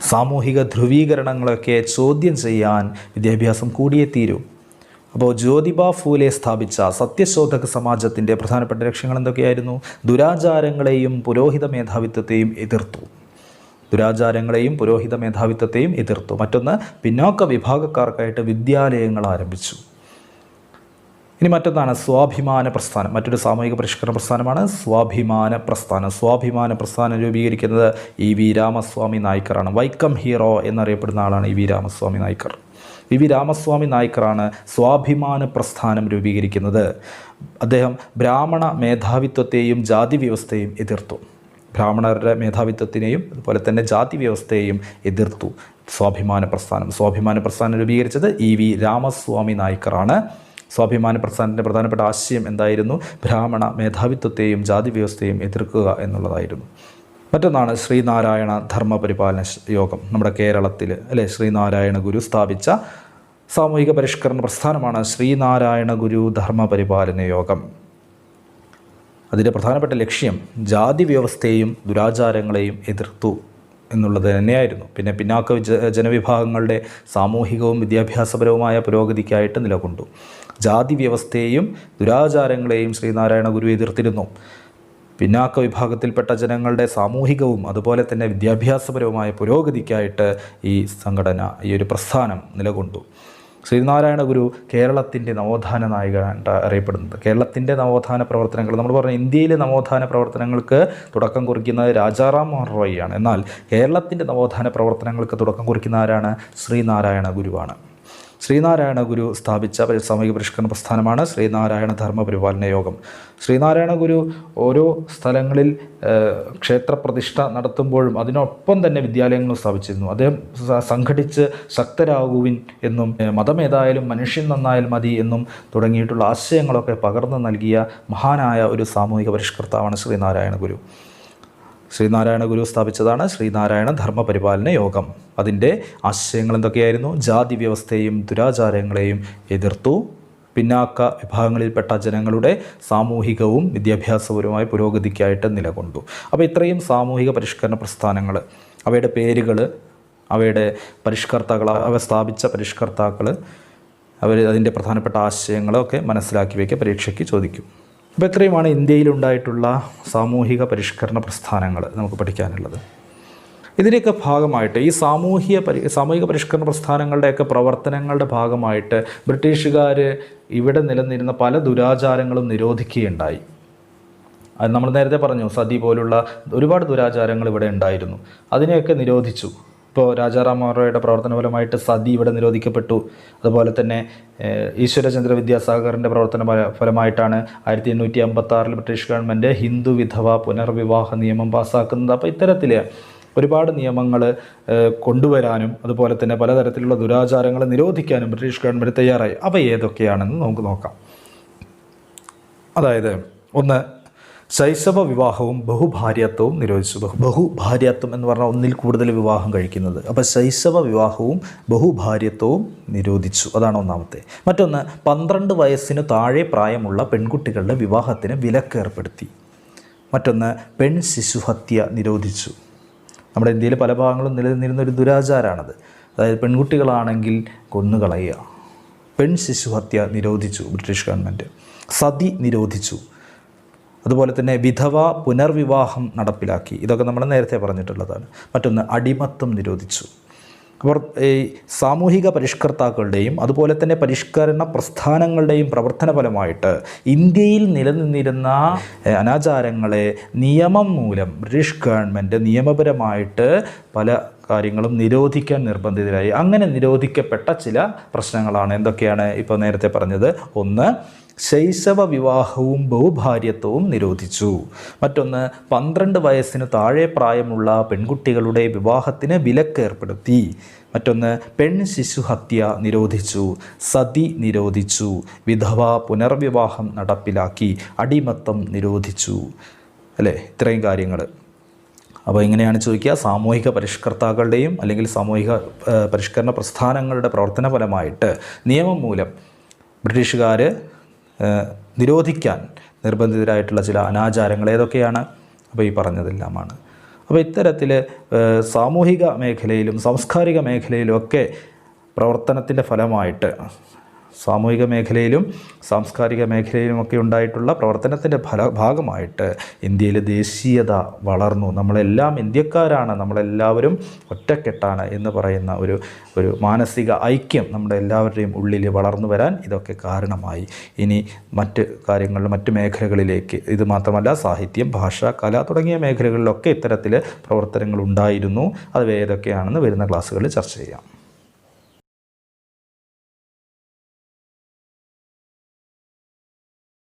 സാമൂഹിക ധ്രുവീകരണങ്ങളൊക്കെ ചോദ്യം ചെയ്യാൻ വിദ്യാഭ്യാസം കൂടിയേ തീരൂ. അപ്പോൾ ജ്യോതിബ ഫൂലെ സ്ഥാപിച്ച സത്യശോധക് സമാജത്തിൻ്റെ പ്രധാനപ്പെട്ട ലക്ഷ്യങ്ങൾ എന്തൊക്കെയായിരുന്നു? ദുരാചാരങ്ങളെയും പുരോഹിത മേധാവിത്വത്തെയും എതിർത്തു. ദുരാചാരങ്ങളെയും പുരോഹിത മേധാവിത്വത്തെയും എതിർത്തു. മറ്റൊന്ന്, പിന്നോക്ക വിഭാഗക്കാർക്കായിട്ട് വിദ്യാലയങ്ങൾ ആരംഭിച്ചു. ഇനി മറ്റൊന്നാണ് സ്വാഭിമാന പ്രസ്ഥാനം. മറ്റൊരു സാമൂഹിക പരിഷ്കരണ പ്രസ്ഥാനമാണ് സ്വാഭിമാന പ്രസ്ഥാനം. സ്വാഭിമാന പ്രസ്ഥാനം രൂപീകരിക്കുന്നത് EV രാമസ്വാമി നായ്ക്കറാണ്. വൈക്കം ഹീറോ എന്നറിയപ്പെടുന്ന ആളാണ് EV രാമസ്വാമി നായ്ക്കർ. EV രാമസ്വാമി നായ്ക്കറാണ് സ്വാഭിമാന പ്രസ്ഥാനം രൂപീകരിക്കുന്നത്. അദ്ദേഹം ബ്രാഹ്മണ മേധാവിത്വത്തെയും ജാതി വ്യവസ്ഥയെയും എതിർത്തു. ബ്രാഹ്മണരുടെ മേധാവിത്വത്തിനെയും അതുപോലെ തന്നെ ജാതി വ്യവസ്ഥയെയും എതിർത്തു സ്വാഭിമാന പ്രസ്ഥാനം. സ്വാഭിമാന പ്രസ്ഥാനം രൂപീകരിച്ചത് EV രാമസ്വാമി നായ്ക്കറാണ്. സ്വാഭിമാന പ്രസ്ഥാനത്തിൻ്റെ പ്രധാനപ്പെട്ട ആശയം എന്തായിരുന്നു? ബ്രാഹ്മണ മേധാവിത്വത്തെയും ജാതി വ്യവസ്ഥയെയും എതിർക്കുക എന്നുള്ളതായിരുന്നു. മറ്റൊന്നാണ് ശ്രീനാരായണ ധർമ്മപരിപാലന യോഗം. നമ്മുടെ കേരളത്തിൽ അല്ലേ ശ്രീനാരായണ ഗുരു സ്ഥാപിച്ച സാമൂഹിക പരിഷ്കരണ പ്രസ്ഥാനമാണ് ശ്രീനാരായണ ഗുരു ധർമ്മപരിപാലന യോഗം. അതിൻ്റെ പ്രധാനപ്പെട്ട ലക്ഷ്യം ജാതി വ്യവസ്ഥയെയും ദുരാചാരങ്ങളെയും എതിർത്തു എന്നുള്ളത് തന്നെയായിരുന്നു. പിന്നെ പിന്നാക്ക ജനവിഭാഗങ്ങളുടെ സാമൂഹികവും വിദ്യാഭ്യാസപരവുമായ പുരോഗതിക്കായിട്ട് നിലകൊണ്ടു. ജാതി വ്യവസ്ഥയെയും ദുരാചാരങ്ങളെയും ശ്രീനാരായണ ഗുരു എതിർത്തിരുന്നു. പിന്നാക്ക വിഭാഗത്തിൽപ്പെട്ട ജനങ്ങളുടെ സാമൂഹികവും അതുപോലെ തന്നെ വിദ്യാഭ്യാസപരവുമായ പുരോഗതിക്കായിട്ട് ഈ സംഘടന, ഈ ഒരു പ്രസ്ഥാനം നിലകൊണ്ടു. ശ്രീനാരായണ ഗുരു കേരളത്തിൻ്റെ നവോത്ഥാന നായകനായിട്ട് അറിയപ്പെടുന്നത്. കേരളത്തിൻ്റെ നവോത്ഥാന പ്രവർത്തനങ്ങൾ നമ്മൾ പറഞ്ഞ ഇന്ത്യയിലെ നവോത്ഥാന പ്രവർത്തനങ്ങൾക്ക് തുടക്കം കുറിക്കുന്നത് രാജാറാം മോഹൻ റോയിയാണ്. എന്നാൽ കേരളത്തിൻ്റെ നവോത്ഥാന പ്രവർത്തനങ്ങൾക്ക് തുടക്കം കുറിക്കുന്ന ആരാണ്? ശ്രീനാരായണ ഗുരുവാണ്. ശ്രീനാരായണ ഗുരു സ്ഥാപിച്ച സാമൂഹിക പരിഷ്കരണ പ്രസ്ഥാനമാണ് ശ്രീനാരായണ ധർമ്മപരിപാലന യോഗം. ശ്രീനാരായണ ഗുരു ഓരോ സ്ഥലങ്ങളിൽ ക്ഷേത്രപ്രതിഷ്ഠ നടത്തുമ്പോഴും അതിനൊപ്പം തന്നെ വിദ്യാലയങ്ങളും സ്ഥാപിച്ചിരുന്നു. അദ്ദേഹം സംഘടിച്ച് ശക്തരാകുവിൻ എന്നും മതമേതായാലും മനുഷ്യൻ നന്നായാൽ മതി എന്നും തുടങ്ങിയിട്ടുള്ള ആശയങ്ങളൊക്കെ പകർന്നു നൽകിയ മഹാനായ ഒരു സാമൂഹിക പരിഷ്കർത്താവാണ് ശ്രീനാരായണ ഗുരു. ശ്രീനാരായണ ഗുരു സ്ഥാപിച്ചതാണ് ശ്രീനാരായണ ധർമ്മപരിപാലന യോഗം. അതിൻ്റെ ആശയങ്ങൾ എന്തൊക്കെയായിരുന്നു? ജാതി വ്യവസ്ഥയെയും ദുരാചാരങ്ങളെയും എതിർത്തു. പിന്നാക്ക വിഭാഗങ്ങളിൽപ്പെട്ട ജനങ്ങളുടെ സാമൂഹികവും വിദ്യാഭ്യാസപരവുമായ പുരോഗതിക്കായിട്ട് നിലകൊണ്ടു. അപ്പോൾ ഇത്രയും സാമൂഹിക പരിഷ്കരണ പ്രസ്ഥാനങ്ങൾ, അവയുടെ പേരുകൾ, അവയുടെ പരിഷ്കർത്താക്കൾ, അവ സ്ഥാപിച്ച പരിഷ്കർത്താക്കൾ, അതിൻ്റെ പ്രധാനപ്പെട്ട ആശയങ്ങളൊക്കെ മനസ്സിലാക്കി വയ്ക്കുക, പരീക്ഷയ്ക്ക് ചോദിക്കും. അപ്പോൾ ഇത്രയുമാണ് ഇന്ത്യയിലുണ്ടായിട്ടുള്ള സാമൂഹിക പരിഷ്കരണ പ്രസ്ഥാനങ്ങൾ നമുക്ക് പഠിക്കാനുള്ളത്. ഇതിൻ്റെയൊക്കെ ഭാഗമായിട്ട് ഈ സാമൂഹിക പരിഷ്കരണ പ്രസ്ഥാനങ്ങളുടെയൊക്കെ പ്രവർത്തനങ്ങളുടെ ഭാഗമായിട്ട് ബ്രിട്ടീഷുകാർ ഇവിടെ നിലനിന്നിരുന്ന പല ദുരാചാരങ്ങളും നിരോധിക്കുകയുണ്ടായി. അത് നമ്മൾ നേരത്തെ പറഞ്ഞു, സതി പോലുള്ള ഒരുപാട് ദുരാചാരങ്ങൾ ഇവിടെ ഉണ്ടായിരുന്നു, അതിനെയൊക്കെ നിരോധിച്ചു. ഇപ്പോൾ രാജാറാം മോഹൻ റോയുടെ പ്രവർത്തന ഫലമായിട്ട് സതി ഇവിടെ നിരോധിക്കപ്പെട്ടു. അതുപോലെ തന്നെ ഈശ്വരചന്ദ്ര വിദ്യാസാഗറിൻ്റെ പ്രവർത്തന ഫലമായിട്ടാണ് 1856 ബ്രിട്ടീഷ് ഗവൺമെൻറ് ഹിന്ദു വിധവ പുനർവിവാഹ നിയമം പാസ്സാക്കുന്നത്. അപ്പോൾ ഇത്തരത്തിൽ ഒരുപാട് നിയമങ്ങൾ കൊണ്ടുവരാനും അതുപോലെ തന്നെ പലതരത്തിലുള്ള ദുരാചാരങ്ങൾ നിരോധിക്കാനും ബ്രിട്ടീഷ് ഗവൺമെൻറ് തയ്യാറായി. അവ ഏതൊക്കെയാണെന്ന് നമുക്ക് നോക്കാം. അതായത്, ഒന്ന്, ശൈശവ വിവാഹവും ബഹുഭാര്യത്വവും നിരോധിച്ചു. ബഹുഭാര്യത്വം എന്ന് പറഞ്ഞാൽ ഒന്നിൽ കൂടുതൽ വിവാഹം കഴിക്കുന്നത്. അപ്പോൾ ശൈശവ വിവാഹവും ബഹുഭാര്യത്വവും നിരോധിച്ചു. അതാണ് ഒന്നാമത്തെ. മറ്റൊന്ന്, 12 വയസ്സിന് താഴെ പ്രായമുള്ള പെൺകുട്ടികളുടെ വിവാഹത്തിന് വിലക്കേർപ്പെടുത്തി. മറ്റൊന്ന്, പെൺ ശിശുഹത്യ നിരോധിച്ചു. നമ്മുടെ ഇന്ത്യയിൽ പല ഭാഗങ്ങളും നിലനിന്നിരുന്ന ഒരു ദുരാചാരമാണത്. അതായത് പെൺകുട്ടികളാണെങ്കിൽ കൊന്നുകളയുക. പെൺ ശിശുഹത്യ നിരോധിച്ചു ബ്രിട്ടീഷ് ഗവൺമെൻറ്. സതി നിരോധിച്ചു. അതുപോലെ തന്നെ വിധവ പുനർവിവാഹം നടപ്പിലാക്കി. ഇതൊക്കെ നമ്മൾ നേരത്തെ പറഞ്ഞിട്ടുള്ളതാണ്. മറ്റൊന്ന്, അടിമത്തം നിരോധിച്ചു. അവർ ഈ സാമൂഹിക പരിഷ്കർത്താക്കളുടെയും അതുപോലെ തന്നെ പരിഷ്കരണ പ്രസ്ഥാനങ്ങളുടെയും പ്രവർത്തന ഫലമായിട്ട് ഇന്ത്യയിൽ നിലനിന്നിരുന്ന അനാചാരങ്ങളെ നിയമം മൂലം ബ്രിട്ടീഷ് ഗവൺമെൻറ് നിയമപരമായിട്ട് പല കാര്യങ്ങളും നിരോധിക്കാൻ നിർബന്ധിതരായി. അങ്ങനെ നിരോധിക്കപ്പെട്ട ചില പ്രശ്നങ്ങളാണ് എന്തൊക്കെയാണ് ഇപ്പോൾ നേരത്തെ പറഞ്ഞത്. ഒന്ന്, ശൈശവ വിവാഹവും ബഹുഭാര്യത്വവും നിരോധിച്ചു. മറ്റൊന്ന്, 12 വയസ്സിന് താഴെ പ്രായമുള്ള പെൺകുട്ടികളുടെ വിവാഹത്തിന് വിലക്കേർപ്പെടുത്തി. മറ്റൊന്ന്, പെൺ ശിശുഹത്യ നിരോധിച്ചു. സതി നിരോധിച്ചു. വിധവ പുനർവിവാഹം നടപ്പിലാക്കി. അടിമത്തം നിരോധിച്ചു. അല്ലേ, ഇത്രയും കാര്യങ്ങൾ. അപ്പോൾ ഇങ്ങനെയാണ് ചോദിക്കുക, സാമൂഹിക പരിഷ്കർത്താക്കളുടെയും അല്ലെങ്കിൽ സാമൂഹിക പരിഷ്കരണ പ്രസ്ഥാനങ്ങളുടെ പ്രവർത്തന ഫലമായിട്ട് നിയമം മൂലം ബ്രിട്ടീഷുകാർ നിരോധിക്കാൻ നിർബന്ധിതരായിട്ടുള്ള ചില അനാചാരങ്ങൾ ഏതൊക്കെയാണ്? അപ്പോൾ ഈ പറഞ്ഞതെല്ലാമാണ്. അപ്പോൾ ഇത്തരത്തിൽ സാമൂഹിക മേഖലയിലും സാംസ്കാരിക മേഖലയിലും ഒക്കെ പ്രവർത്തനത്തിൻ്റെ ഫലമായിട്ട് സാമൂഹിക മേഖലയിലും സാംസ്കാരിക മേഖലയിലുമൊക്കെ ഉണ്ടായിട്ടുള്ള പ്രവർത്തനത്തിൻ്റെ ഭാഗമായിട്ട് ഇന്ത്യയിൽ ദേശീയത വളർന്നു. നമ്മളെല്ലാം ഇന്ത്യക്കാരാണ്, നമ്മളെല്ലാവരും ഒറ്റക്കെട്ടാണ് എന്ന് പറയുന്ന ഒരു മാനസിക ഐക്യം നമ്മുടെ എല്ലാവരുടെയും ഉള്ളിൽ വളർന്നു വരാൻ ഇതൊക്കെ കാരണമായി. ഇനി മറ്റ് കാര്യങ്ങളിൽ മറ്റ് മേഖലകളിലേക്ക്, ഇത് മാത്രമല്ല സാഹിത്യം, ഭാഷ, കല തുടങ്ങിയ മേഖലകളിലൊക്കെ ഇത്തരത്തിൽ പ്രവർത്തനങ്ങൾ ഉണ്ടായിരുന്നു. അത് ഏതൊക്കെയാണെന്ന് വരുന്ന ക്ലാസ്സുകളിൽ ചർച്ച ചെയ്യാം.